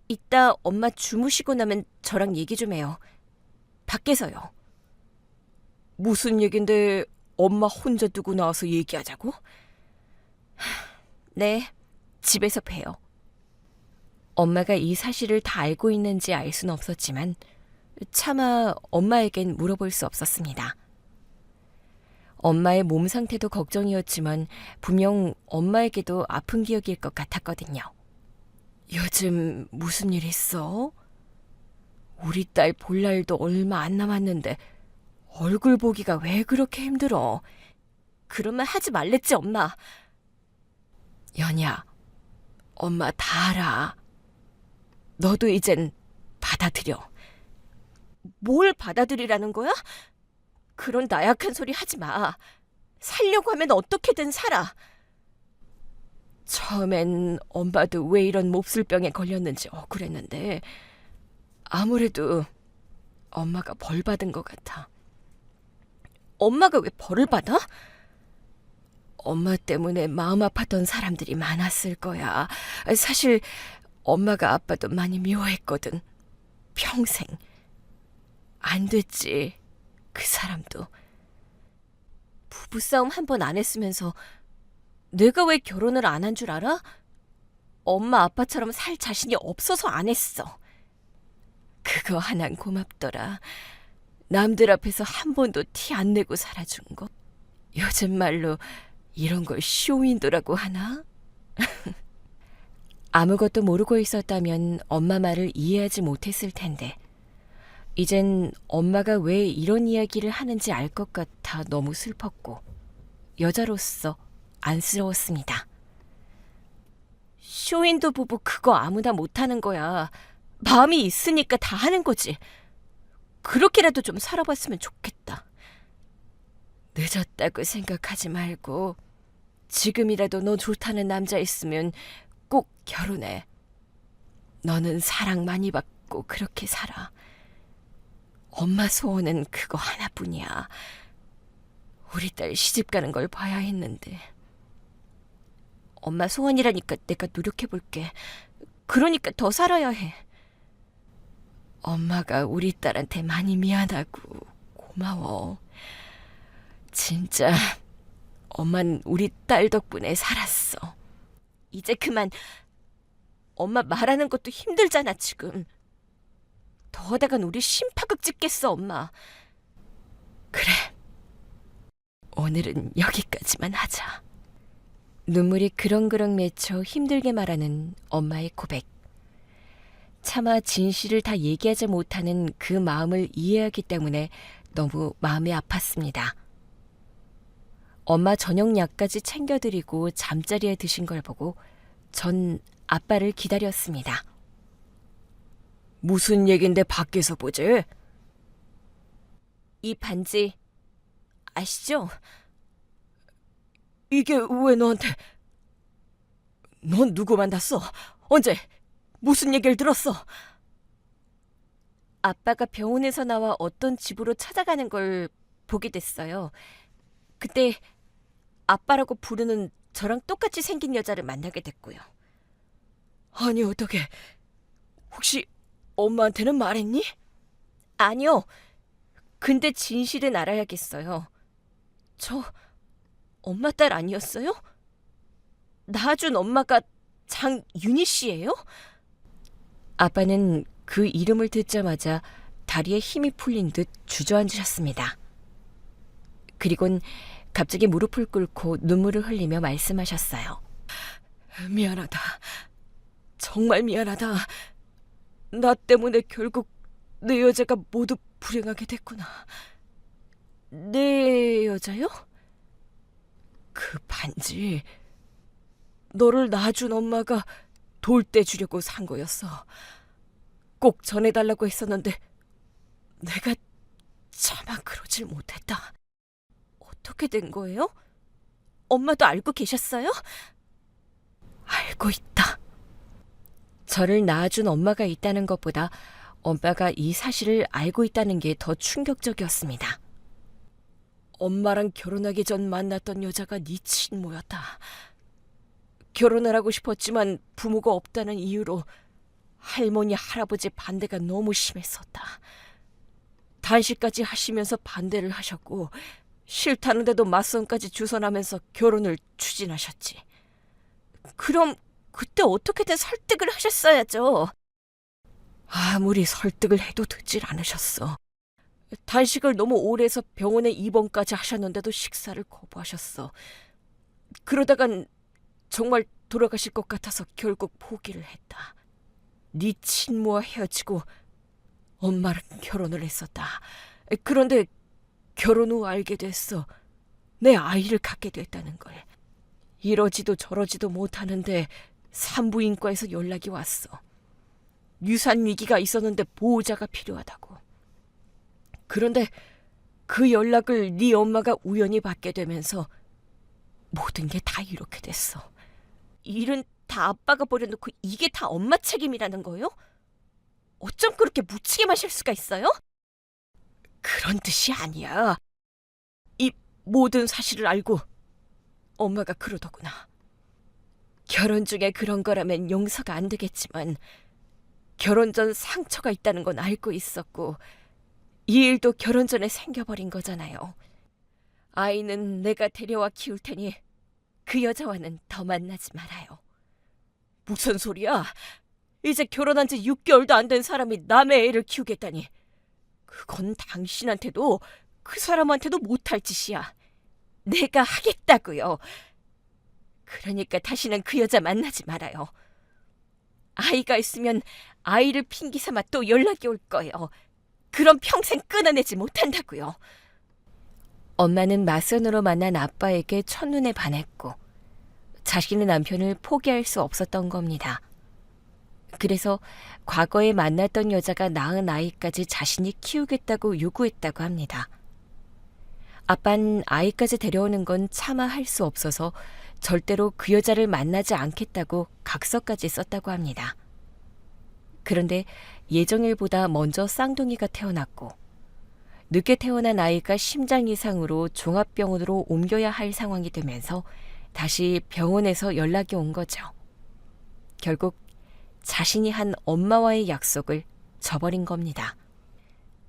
이따 엄마 주무시고 나면 저랑 얘기 좀 해요. 밖에서요. 무슨 얘긴데 엄마 혼자 두고 나와서 얘기하자고? 네, 집에서 봬요. 엄마가 이 사실을 다 알고 있는지 알 수는 없었지만 차마 엄마에겐 물어볼 수 없었습니다. 엄마의 몸 상태도 걱정이었지만 분명 엄마에게도 아픈 기억일 것 같았거든요. 요즘 무슨 일 있어? 우리 딸 볼 날도 얼마 안 남았는데 얼굴 보기가 왜 그렇게 힘들어? 그런 말 하지 말랬지, 엄마. 연희야, 엄마 다 알아. 너도 이젠 받아들여. 뭘 받아들이라는 거야? 그런 나약한 소리 하지 마. 살려고 하면 어떻게든 살아. 처음엔 엄마도 왜 이런 몹쓸병에 걸렸는지 억울했는데 아무래도 엄마가 벌 받은 것 같아. 엄마가 왜 벌을 받아? 엄마 때문에 마음 아팠던 사람들이 많았을 거야. 사실 엄마가 아빠도 많이 미워했거든. 평생. 안 됐지. 그 사람도. 부부싸움 한 번 안 했으면서 내가 왜 결혼을 안 한 줄 알아? 엄마 아빠처럼 살 자신이 없어서 안 했어. 그거 하나는 고맙더라. 남들 앞에서 한 번도 티 안 내고 살아준 거. 요즘 말로 이런 걸 쇼윈도라고 하나? 아무것도 모르고 있었다면 엄마 말을 이해하지 못했을 텐데 이젠 엄마가 왜 이런 이야기를 하는지 알 것 같아 너무 슬펐고 여자로서 안쓰러웠습니다. 쇼윈도 부부 그거 아무나 못하는 거야. 마음이 있으니까 다 하는 거지. 그렇게라도 좀 살아봤으면 좋겠다. 늦었다고 생각하지 말고 지금이라도 너 좋다는 남자 있으면 꼭 결혼해. 너는 사랑 많이 받고 그렇게 살아. 엄마 소원은 그거 하나뿐이야. 우리 딸 시집 가는 걸 봐야 했는데. 엄마 소원이라니까 내가 노력해볼게. 그러니까 더 살아야 해. 엄마가 우리 딸한테 많이 미안하고 고마워. 진짜 엄만 우리 딸 덕분에 살았어. 이제 그만. 엄마 말하는 것도 힘들잖아, 지금. 더하다간 우리 심파극 찍겠어, 엄마. 그래. 오늘은 여기까지만 하자. 눈물이 그렁그렁 맺혀 힘들게 말하는 엄마의 고백. 차마 진실을 다 얘기하지 못하는 그 마음을 이해하기 때문에 너무 마음이 아팠습니다. 엄마 저녁 약까지 챙겨드리고 잠자리에 드신 걸 보고 전 아빠를 기다렸습니다. 무슨 얘긴데 밖에서 보지? 이 반지 아시죠? 이게 왜 너한테? 넌 누구 만났어? 언제? 무슨 얘기를 들었어? 아빠가 병원에서 나와 어떤 집으로 찾아가는 걸 보게 됐어요. 그때 아빠라고 부르는 저랑 똑같이 생긴 여자를 만나게 됐고요. 아니 어떻게? 혹시 엄마한테는 말했니? 아니요. 근데 진실은 알아야겠어요. 저 엄마 딸 아니었어요? 낳아준 엄마가 장윤희 씨예요? 아빠는 그 이름을 듣자마자 다리에 힘이 풀린 듯 주저앉으셨습니다. 그리곤 갑자기 무릎을 꿇고 눈물을 흘리며 말씀하셨어요. 미안하다. 정말 미안하다. 나 때문에 결국 내 여자가 모두 불행하게 됐구나. 내 여자요? 그 반지 너를 낳아준 엄마가 돌 때 주려고 산 거였어. 꼭 전해달라고 했었는데 내가 차마 그러질 못했다. 어떻게 된 거예요? 엄마도 알고 계셨어요? 알고 있다. 저를 낳아준 엄마가 있다는 것보다 엄마가 이 사실을 알고 있다는 게 더 충격적이었습니다. 엄마랑 결혼하기 전 만났던 여자가 네 친모였다. 결혼을 하고 싶었지만 부모가 없다는 이유로 할머니, 할아버지 반대가 너무 심했었다. 단식까지 하시면서 반대를 하셨고 싫다는데도 맞선까지 주선하면서 결혼을 추진하셨지. 그럼 그때 어떻게든 설득을 하셨어야죠. 아무리 설득을 해도 듣질 않으셨어. 단식을 너무 오래 해서 병원에 입원까지 하셨는데도 식사를 거부하셨어. 그러다간 정말 돌아가실 것 같아서 결국 포기를 했다. 네 친모와 헤어지고 엄마랑 결혼을 했었다. 그런데 결혼 후 알게 됐어. 내 아이를 갖게 됐다는 걸. 이러지도 저러지도 못하는데 산부인과에서 연락이 왔어. 유산 위기가 있었는데 보호자가 필요하다고. 그런데 그 연락을 네 엄마가 우연히 받게 되면서 모든 게 다 이렇게 됐어. 일은 다 아빠가 버려놓고 이게 다 엄마 책임이라는 거요? 어쩜 그렇게 무치게 마실 수가 있어요? 그런 뜻이 아니야. 이 모든 사실을 알고 엄마가 그러더구나. 결혼 중에 그런 거라면 용서가 안 되겠지만 결혼 전 상처가 있다는 건 알고 있었고 이 일도 결혼 전에 생겨버린 거잖아요. 아이는 내가 데려와 키울 테니 그 여자와는 더 만나지 말아요. 무슨 소리야? 이제 결혼한 지 6개월도 안 된 사람이 남의 애를 키우겠다니. 그건 당신한테도 그 사람한테도 못할 짓이야. 내가 하겠다고요. 그러니까 다시는 그 여자 만나지 말아요. 아이가 있으면 아이를 핑계 삼아 또 연락이 올 거예요. 그럼 평생 끊어내지 못한다고요. 엄마는 맞선으로 만난 아빠에게 첫눈에 반했고 자신의 남편을 포기할 수 없었던 겁니다. 그래서 과거에 만났던 여자가 낳은 아이까지 자신이 키우겠다고 요구했다고 합니다. 아빤 아이까지 데려오는 건 차마 할 수 없어서 절대로 그 여자를 만나지 않겠다고 각서까지 썼다고 합니다. 그런데 예정일보다 먼저 쌍둥이가 태어났고 늦게 태어난 아이가 심장 이상으로 종합병원으로 옮겨야 할 상황이 되면서 다시 병원에서 연락이 온 거죠. 결국 자신이 한 엄마와의 약속을 져버린 겁니다.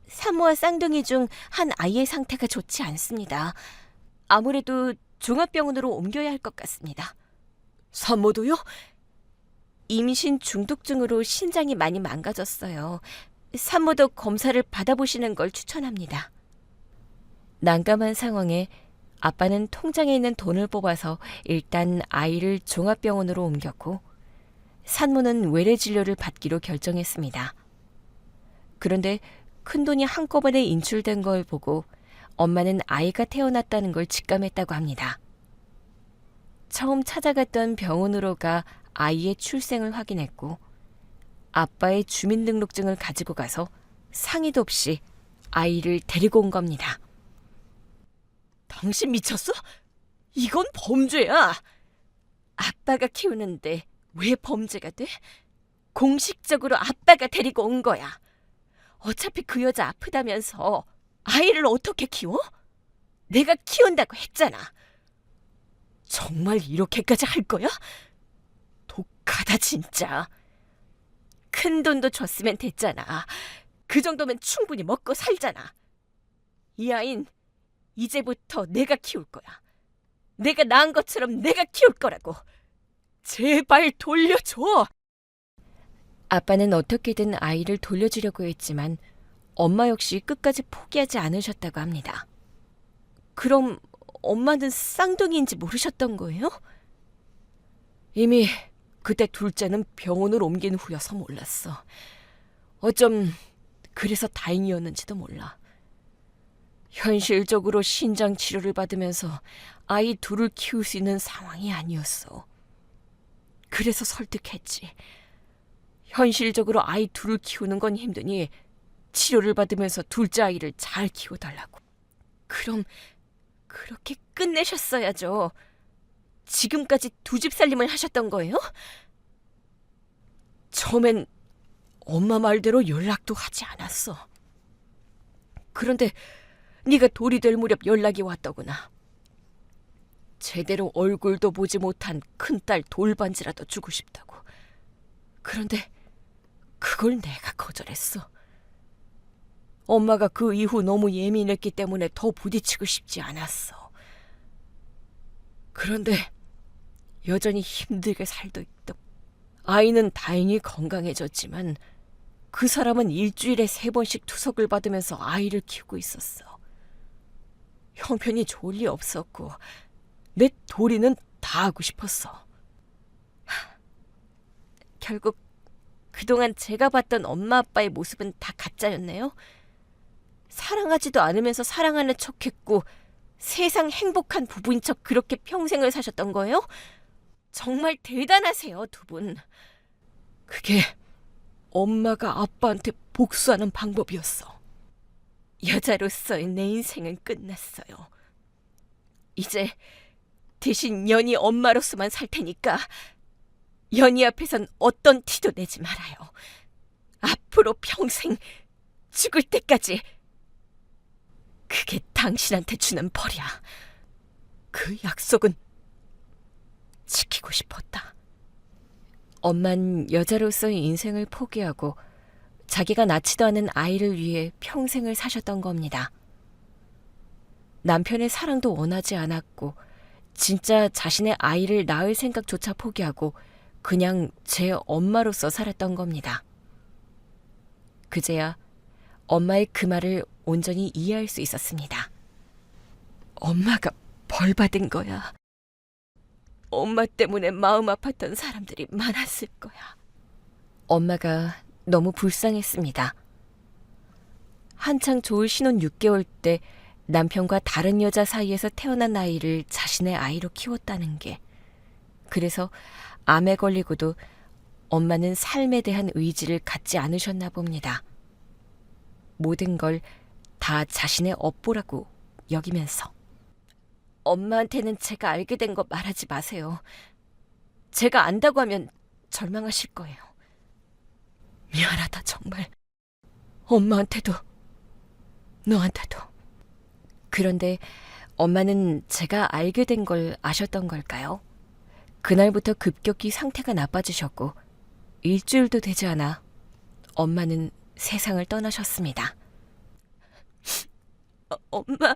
산모와 쌍둥이 중 한 아이의 상태가 좋지 않습니다. 아무래도 종합병원으로 옮겨야 할 것 같습니다. 산모도요? 임신 중독증으로 신장이 많이 망가졌어요. 산모도 검사를 받아보시는 걸 추천합니다. 난감한 상황에 아빠는 통장에 있는 돈을 뽑아서 일단 아이를 종합병원으로 옮겼고 산모는 외래 진료를 받기로 결정했습니다. 그런데 큰돈이 한꺼번에 인출된 걸 보고 엄마는 아이가 태어났다는 걸 직감했다고 합니다. 처음 찾아갔던 병원으로 가 아이의 출생을 확인했고 아빠의 주민등록증을 가지고 가서 상의도 없이 아이를 데리고 온 겁니다. 당신 미쳤어? 이건 범죄야. 아빠가 키우는데 왜 범죄가 돼? 공식적으로 아빠가 데리고 온 거야. 어차피 그 여자 아프다면서 아이를 어떻게 키워? 내가 키운다고 했잖아. 정말 이렇게까지 할 거야? 독하다 진짜. 큰 돈도 줬으면 됐잖아. 그 정도면 충분히 먹고 살잖아. 이 아인 이제부터 내가 키울 거야. 내가 낳은 것처럼 내가 키울 거라고. 제발 돌려줘. 아빠는 어떻게든 아이를 돌려주려고 했지만 엄마 역시 끝까지 포기하지 않으셨다고 합니다. 그럼 엄마는 쌍둥이인지 모르셨던 거예요? 이미 그때 둘째는 병원으로 옮긴 후여서 몰랐어. 어쩜 그래서 다행이었는지도 몰라. 현실적으로 신장 치료를 받으면서 아이 둘을 키울 수 있는 상황이 아니었어. 그래서 설득했지. 현실적으로 아이 둘을 키우는 건 힘드니 치료를 받으면서 둘째 아이를 잘 키워달라고. 그럼 그렇게 끝내셨어야죠. 지금까지 두 집 살림을 하셨던 거예요? 처음엔 엄마 말대로 연락도 하지 않았어. 그런데 네가 돌이 될 무렵 연락이 왔더구나. 제대로 얼굴도 보지 못한 큰딸 돌반지라도 주고 싶다고. 그런데 그걸 내가 거절했어. 엄마가 그 이후 너무 예민했기 때문에 더 부딪히고 싶지 않았어. 그런데 여전히 힘들게 살고 있다. 아이는 다행히 건강해졌지만 그 사람은 일주일에 3번씩 투석을 받으면서 아이를 키우고 있었어. 형편이 좋을 리 없었고 내 도리는 다 하고 싶었어. 결국 그동안 제가 봤던 엄마 아빠의 모습은 다 가짜였네요. 사랑하지도 않으면서 사랑하는 척했고 세상 행복한 부부인 척 그렇게 평생을 사셨던 거예요? 정말 대단하세요, 두 분. 그게 엄마가 아빠한테 복수하는 방법이었어. 여자로서의 내 인생은 끝났어요. 이제 대신 연희 엄마로서만 살 테니까 연희 앞에선 어떤 티도 내지 말아요. 앞으로 평생 죽을 때까지. 그게 당신한테 주는 벌이야. 그 약속은 지키고 싶었다. 엄만 여자로서의 인생을 포기하고 자기가 낳지도 않은 아이를 위해 평생을 사셨던 겁니다. 남편의 사랑도 원하지 않았고 진짜 자신의 아이를 낳을 생각조차 포기하고 그냥 제 엄마로서 살았던 겁니다. 그제야 엄마의 그 말을 온전히 이해할 수 있었습니다. 엄마가 벌 받은 거야. 엄마 때문에 마음 아팠던 사람들이 많았을 거야. 엄마가 너무 불쌍했습니다. 한창 좋을 신혼 6개월 때 남편과 다른 여자 사이에서 태어난 아이를 자신의 아이로 키웠다는 게. 그래서 암에 걸리고도 엄마는 삶에 대한 의지를 갖지 않으셨나 봅니다. 모든 걸 다 자신의 업보라고 여기면서. 엄마한테는 제가 알게 된 거 말하지 마세요. 제가 안다고 하면 절망하실 거예요. 미안하다 정말. 엄마한테도 너한테도. 그런데 엄마는 제가 알게 된 걸 아셨던 걸까요? 그날부터 급격히 상태가 나빠지셨고 일주일도 되지 않아 엄마는 세상을 떠나셨습니다. 엄마,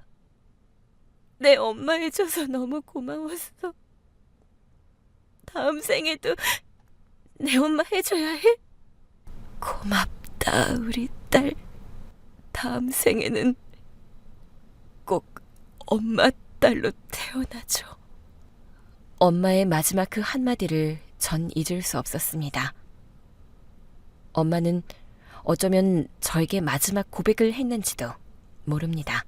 내 엄마 해줘서 너무 고마웠어. 다음 생에도 내 엄마 해줘야 해? 고맙다, 우리 딸. 다음 생에는 꼭 엄마 딸로 태어나줘. 엄마의 마지막 그 한마디를 전 잊을 수 없었습니다. 엄마는 어쩌면 저에게 마지막 고백을 했는지도 모릅니다.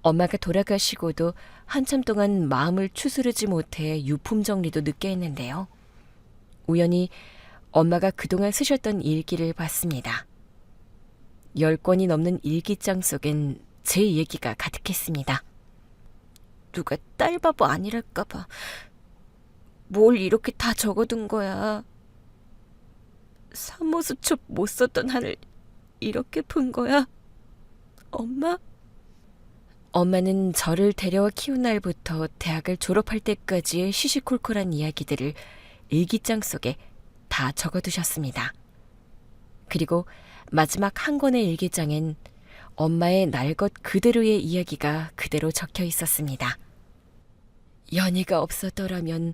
엄마가 돌아가시고도 한참 동안 마음을 추스르지 못해 유품 정리도 늦게 했는데요. 우연히 엄마가 그동안 쓰셨던 일기를 봤습니다. 10권이 넘는 일기장 속엔 제 얘기가 가득했습니다. 누가 딸바보 아니랄까봐. 뭘 이렇게 다 적어둔 거야. 사모수첩 못 썼던 한을 이렇게 푼 거야? 엄마? 엄마는 저를 데려와 키운 날부터 대학을 졸업할 때까지의 시시콜콜한 이야기들을 일기장 속에 다 적어두셨습니다. 그리고 마지막 한 권의 일기장엔 엄마의 날 것 그대로의 이야기가 그대로 적혀 있었습니다. 연희가 없었더라면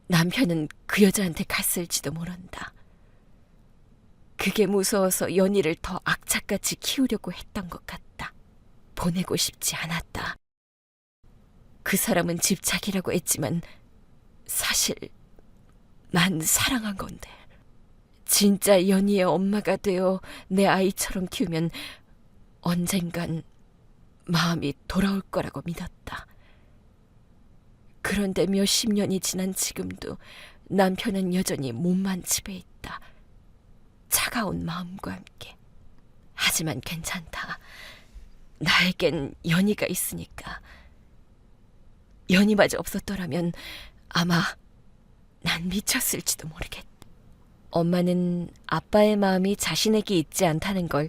남편은 그 여자한테 갔을지도 모른다. 그게 무서워서 연희를 더 악착같이 키우려고 했던 것 같다. 보내고 싶지 않았다. 그 사람은 집착이라고 했지만 사실 난 사랑한 건데. 진짜 연희의 엄마가 되어 내 아이처럼 키우면 언젠간 마음이 돌아올 거라고 믿었다. 그런데 몇십 년이 지난 지금도 남편은 여전히 몸만 집에 있다. 차가운 마음과 함께. 하지만 괜찮다. 나에겐 연희가 있으니까. 연희마저 없었더라면 아마 난 미쳤을지도 모르겠다. 엄마는 아빠의 마음이 자신에게 있지 않다는 걸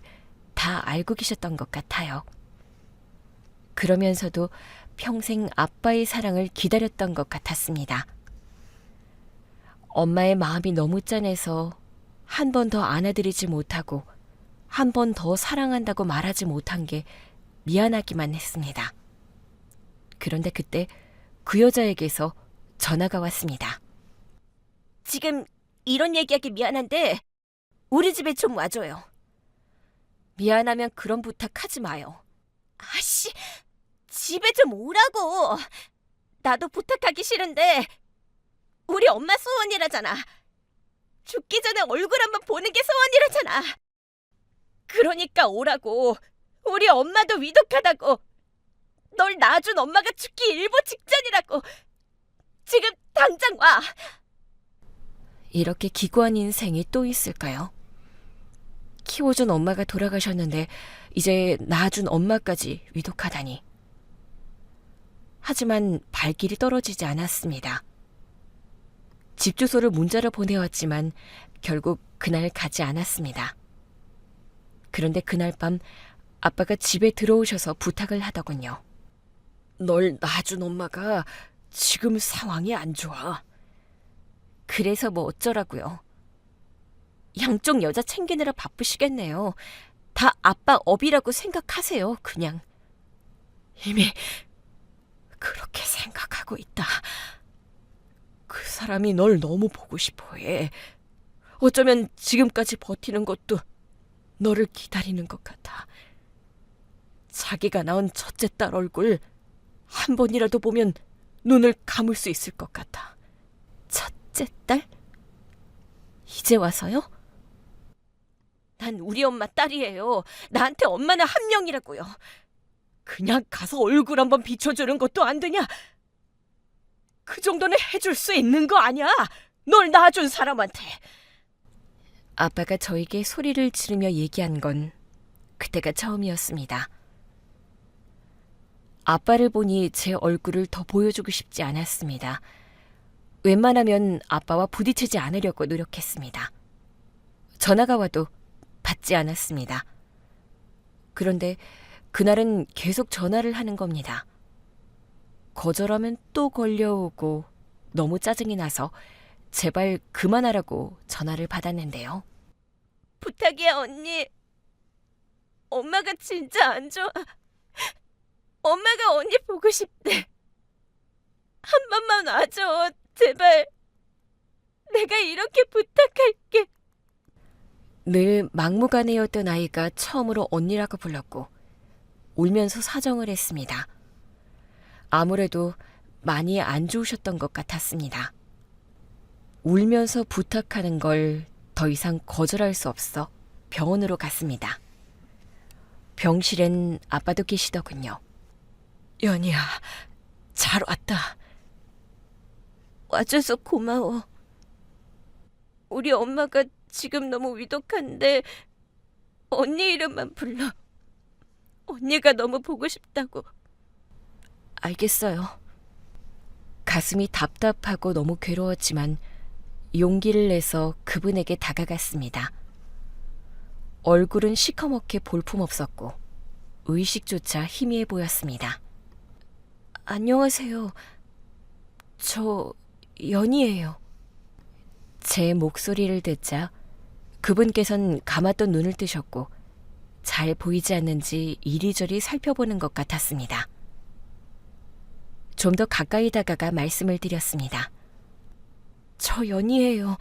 다 알고 계셨던 것 같아요. 그러면서도 평생 아빠의 사랑을 기다렸던 것 같았습니다. 엄마의 마음이 너무 짠해서 한 번 더 안아드리지 못하고 한 번 더 사랑한다고 말하지 못한 게 미안하기만 했습니다. 그런데 그때 그 여자에게서 전화가 왔습니다. 지금 이런 얘기하기 미안한데 우리 집에 좀 와줘요. 미안하면 그런 부탁하지 마요. 아씨, 집에 좀 오라고. 나도 부탁하기 싫은데 우리 엄마 소원이라잖아. 죽기 전에 얼굴 한번 보는 게 소원이라잖아. 그러니까 오라고. 우리 엄마도 위독하다고. 널 낳아준 엄마가 죽기 일보 직전이라고. 지금 당장 와. 이렇게 기구한 인생이 또 있을까요? 키워준 엄마가 돌아가셨는데 이제 낳아준 엄마까지 위독하다니. 하지만 발길이 떨어지지 않았습니다. 집 주소를 문자로 보내왔지만 결국 그날 가지 않았습니다. 그런데 그날 밤 아빠가 집에 들어오셔서 부탁을 하더군요. 널 낳아준 엄마가 지금 상황이 안 좋아. 그래서 뭐 어쩌라고요. 양쪽 여자 챙기느라 바쁘시겠네요. 다 아빠 업이라고 생각하세요, 그냥. 이미 그렇게 생각하고 있다. 그 사람이 널 너무 보고 싶어해. 어쩌면 지금까지 버티는 것도 너를 기다리는 것 같아. 자기가 낳은 첫째 딸 얼굴 한 번이라도 보면 눈을 감을 수 있을 것 같아. 첫째 딸? 이제 와서요? 난 우리 엄마 딸이에요. 나한테 엄마는 한 명이라고요. 그냥 가서 얼굴 한번 비춰주는 것도 안 되냐? 그 정도는 해줄 수 있는 거 아니야? 널 낳아준 사람한테. 아빠가 저에게 소리를 지르며 얘기한 건 그때가 처음이었습니다. 아빠를 보니 제 얼굴을 더 보여주고 싶지 않았습니다. 웬만하면 아빠와 부딪히지 않으려고 노력했습니다. 전화가 와도 받지 않았습니다. 그런데 그날은 계속 전화를 하는 겁니다. 거절하면 또 걸려오고 너무 짜증이 나서 제발 그만하라고 전화를 받았는데요. 부탁이야, 언니. 엄마가 진짜 안 좋아. 엄마가 언니 보고 싶대. 한 번만 와줘, 제발. 내가 이렇게 부탁할게. 늘 막무가내였던 아이가 처음으로 언니라고 불렀고 울면서 사정을 했습니다. 아무래도 많이 안 좋으셨던 것 같았습니다. 울면서 부탁하는 걸 더 이상 거절할 수 없어 병원으로 갔습니다. 병실엔 아빠도 계시더군요. 연희야, 잘 왔다. 와줘서 고마워. 우리 엄마가 지금 너무 위독한데 언니 이름만 불러. 언니가 너무 보고 싶다고. 알겠어요. 가슴이 답답하고 너무 괴로웠지만 용기를 내서 그분에게 다가갔습니다. 얼굴은 시커멓게 볼품없었고 의식조차 희미해 보였습니다. 안녕하세요. 저 연희예요. 제 목소리를 듣자 그분께선 감았던 눈을 뜨셨고 잘 보이지 않는지 이리저리 살펴보는 것 같았습니다. 좀 더 가까이 다가가 말씀을 드렸습니다. 저 연희예요.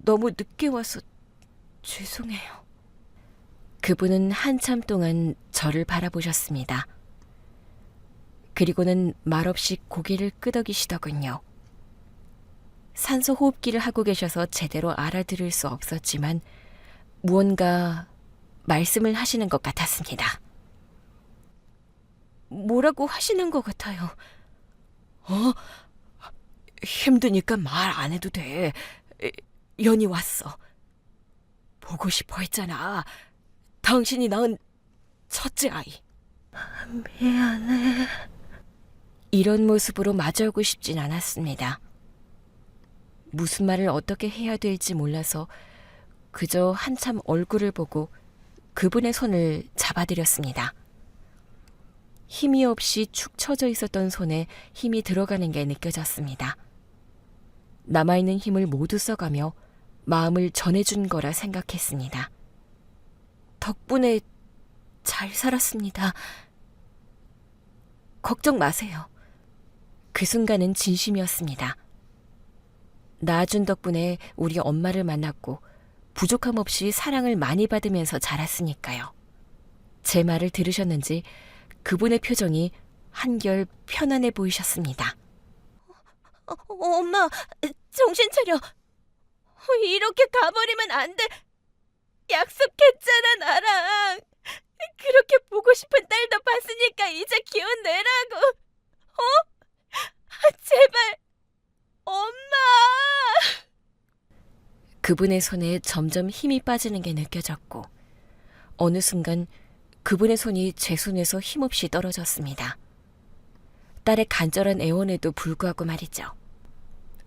너무 늦게 와서 죄송해요. 그분은 한참 동안 저를 바라보셨습니다. 그리고는 말없이 고개를 끄덕이시더군요. 산소 호흡기를 하고 계셔서 제대로 알아들을 수 없었지만 무언가 말씀을 하시는 것 같았습니다. 뭐라고 하시는 것 같아요. 힘드니까 말 안 해도 돼. 연희 왔어. 보고 싶어 했잖아. 당신이 낳은 첫째 아이. 미안해. 이런 모습으로 마주하고 싶진 않았습니다. 무슨 말을 어떻게 해야 될지 몰라서 그저 한참 얼굴을 보고 그분의 손을 잡아드렸습니다. 힘이 없이 축 처져 있었던 손에 힘이 들어가는 게 느껴졌습니다. 남아있는 힘을 모두 써가며 마음을 전해준 거라 생각했습니다. 덕분에 잘 살았습니다. 걱정 마세요. 그 순간은 진심이었습니다. 낳아준 덕분에 우리 엄마를 만났고 부족함 없이 사랑을 많이 받으면서 자랐으니까요. 제 말을 들으셨는지 그분의 표정이 한결 편안해 보이셨습니다. 엄마, 정신 차려. 이렇게 가버리면 안 돼. 약속했잖아, 나랑. 그렇게 보고 싶은 딸도 봤으니까 이제 기운 내라고. 제발, 엄마. 그분의 손에 점점 힘이 빠지는 게 느껴졌고 어느 순간 그분의 손이 제 손에서 힘없이 떨어졌습니다. 딸의 간절한 애원에도 불구하고 말이죠.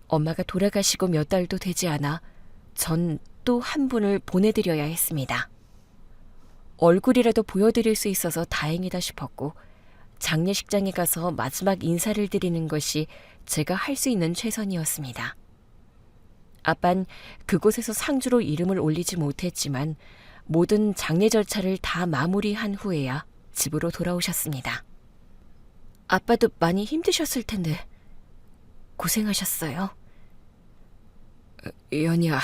엄마가 돌아가시고 몇 달도 되지 않아 전 또 한 분을 보내드려야 했습니다. 얼굴이라도 보여드릴 수 있어서 다행이다 싶었고 장례식장에 가서 마지막 인사를 드리는 것이 제가 할 수 있는 최선이었습니다. 아빤 그곳에서 상주로 이름을 올리지 못했지만 모든 장례 절차를 다 마무리한 후에야 집으로 돌아오셨습니다. 아빠도 많이 힘드셨을 텐데 고생하셨어요. 연희야,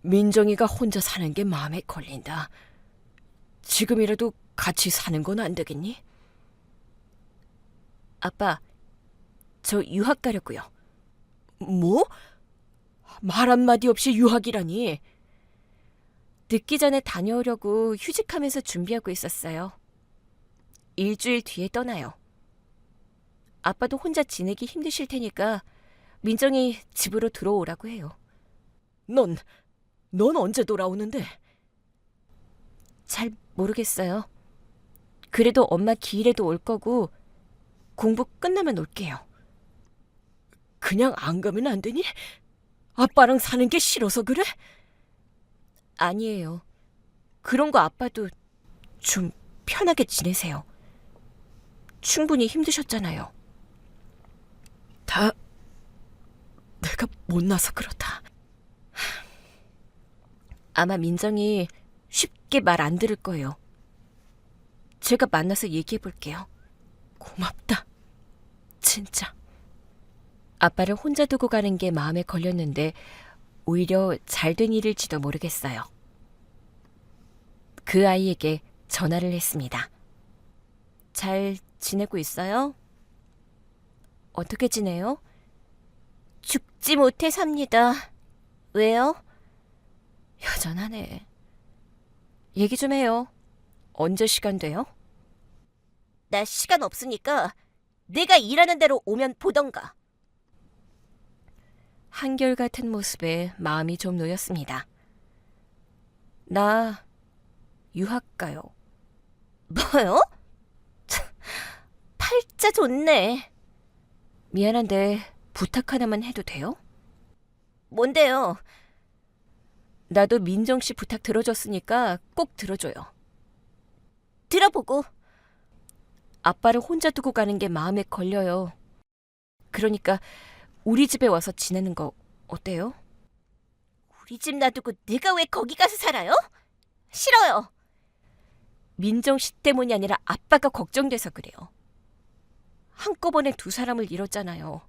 민정이가 혼자 사는 게 마음에 걸린다. 지금이라도 같이 사는 건 안 되겠니? 아빠, 저 유학 가려고요. 뭐? 말 한마디 없이 유학이라니. 늦기 전에 다녀오려고 휴직하면서 준비하고 있었어요. 일주일 뒤에 떠나요. 아빠도 혼자 지내기 힘드실 테니까 민정이 집으로 들어오라고 해요. 넌 언제 돌아오는데? 잘 모르겠어요. 그래도 엄마 기일에도 올 거고 공부 끝나면 올게요. 그냥 안 가면 안 되니? 아빠랑 사는 게 싫어서 그래? 아니에요. 그런 거 아빠도 좀 편하게 지내세요. 충분히 힘드셨잖아요. 다 내가 못나서 그렇다. 아마 민정이 쉽게 말 안 들을 거예요. 제가 만나서 얘기해 볼게요. 고맙다. 진짜. 아빠를 혼자 두고 가는 게 마음에 걸렸는데 오히려 잘된 일일지도 모르겠어요. 그 아이에게 전화를 했습니다. 잘 지내고 있어요? 어떻게 지내요? 죽지 못해 삽니다. 왜요? 여전하네. 얘기 좀 해요. 언제 시간 돼요? 나 시간 없으니까 내가 일하는 대로 오면 보던가. 한결같은 모습에 마음이 좀 놓였습니다. 나 유학 가요. 뭐요? 팔자 좋네. 미안한데 부탁 하나만 해도 돼요? 뭔데요? 나도 민정 씨 부탁 들어줬으니까 꼭 들어줘요. 들어보고. 아빠를 혼자 두고 가는 게 마음에 걸려요. 그러니까 우리 집에 와서 지내는 거 어때요? 우리 집 놔두고 내가 왜 거기 가서 살아요? 싫어요. 민정 씨 때문이 아니라 아빠가 걱정돼서 그래요. 한꺼번에 두 사람을 잃었잖아요.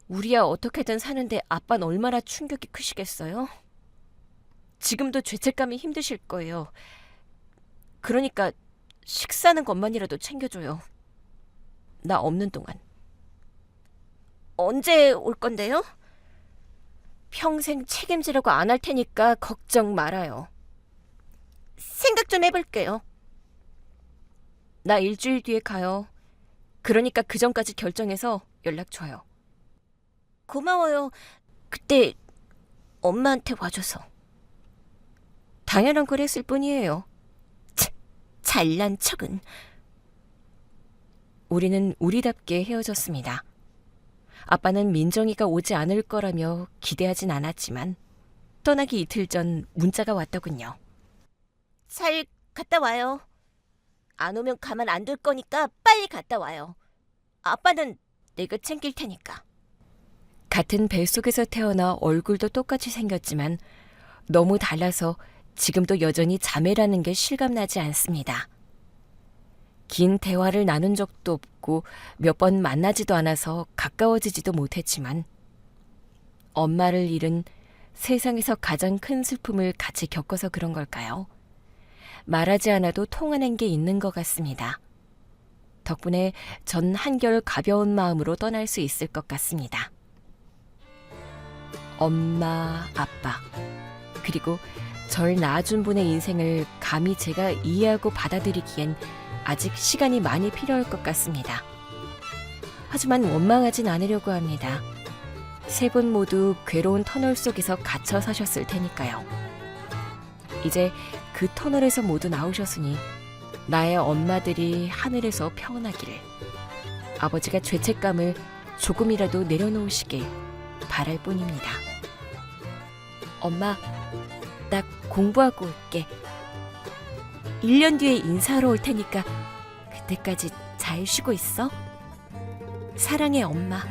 우리야 어떻게든 사는데 아빠는 얼마나 충격이 크시겠어요? 지금도 죄책감이 힘드실 거예요. 그러니까 식사하는 것만이라도 챙겨줘요. 나 없는 동안. 언제 올 건데요? 평생 책임지려고 안 할 테니까 걱정 말아요. 생각 좀 해볼게요. 나 일주일 뒤에 가요. 그러니까 그 전까지 결정해서 연락 줘요. 고마워요. 그때 엄마한테 와줘서. 당연한 걸 했을 뿐이에요. 잘난 척은. 우리는 우리답게 헤어졌습니다. 아빠는 민정이가 오지 않을 거라며 기대하진 않았지만 떠나기 이틀 전 문자가 왔더군요. 잘 갔다 와요. 안 오면 가만 안 둘 거니까 빨리 갔다 와요. 아빠는 내가 챙길 테니까. 같은 뱃속에서 태어나 얼굴도 똑같이 생겼지만 너무 달라서 지금도 여전히 자매라는 게 실감나지 않습니다. 긴 대화를 나눈 적도 없고 몇 번 만나지도 않아서 가까워지지도 못했지만 엄마를 잃은 세상에서 가장 큰 슬픔을 같이 겪어서 그런 걸까요? 말하지 않아도 통하는 게 있는 것 같습니다. 덕분에 전 한결 가벼운 마음으로 떠날 수 있을 것 같습니다. 엄마, 아빠, 그리고 절 낳아준 분의 인생을 감히 제가 이해하고 받아들이기엔 아직 시간이 많이 필요할 것 같습니다. 하지만 원망하진 않으려고 합니다. 세 분 모두 괴로운 터널 속에서 갇혀 사셨을 테니까요. 이제 그 터널에서 모두 나오셨으니 나의 엄마들이 하늘에서 평온하기를, 아버지가 죄책감을 조금이라도 내려놓으시길 바랄 뿐입니다. 엄마, 나 공부하고 올게. 1년 뒤에 인사하러 올 테니까 그때까지 잘 쉬고 있어. 사랑해, 엄마.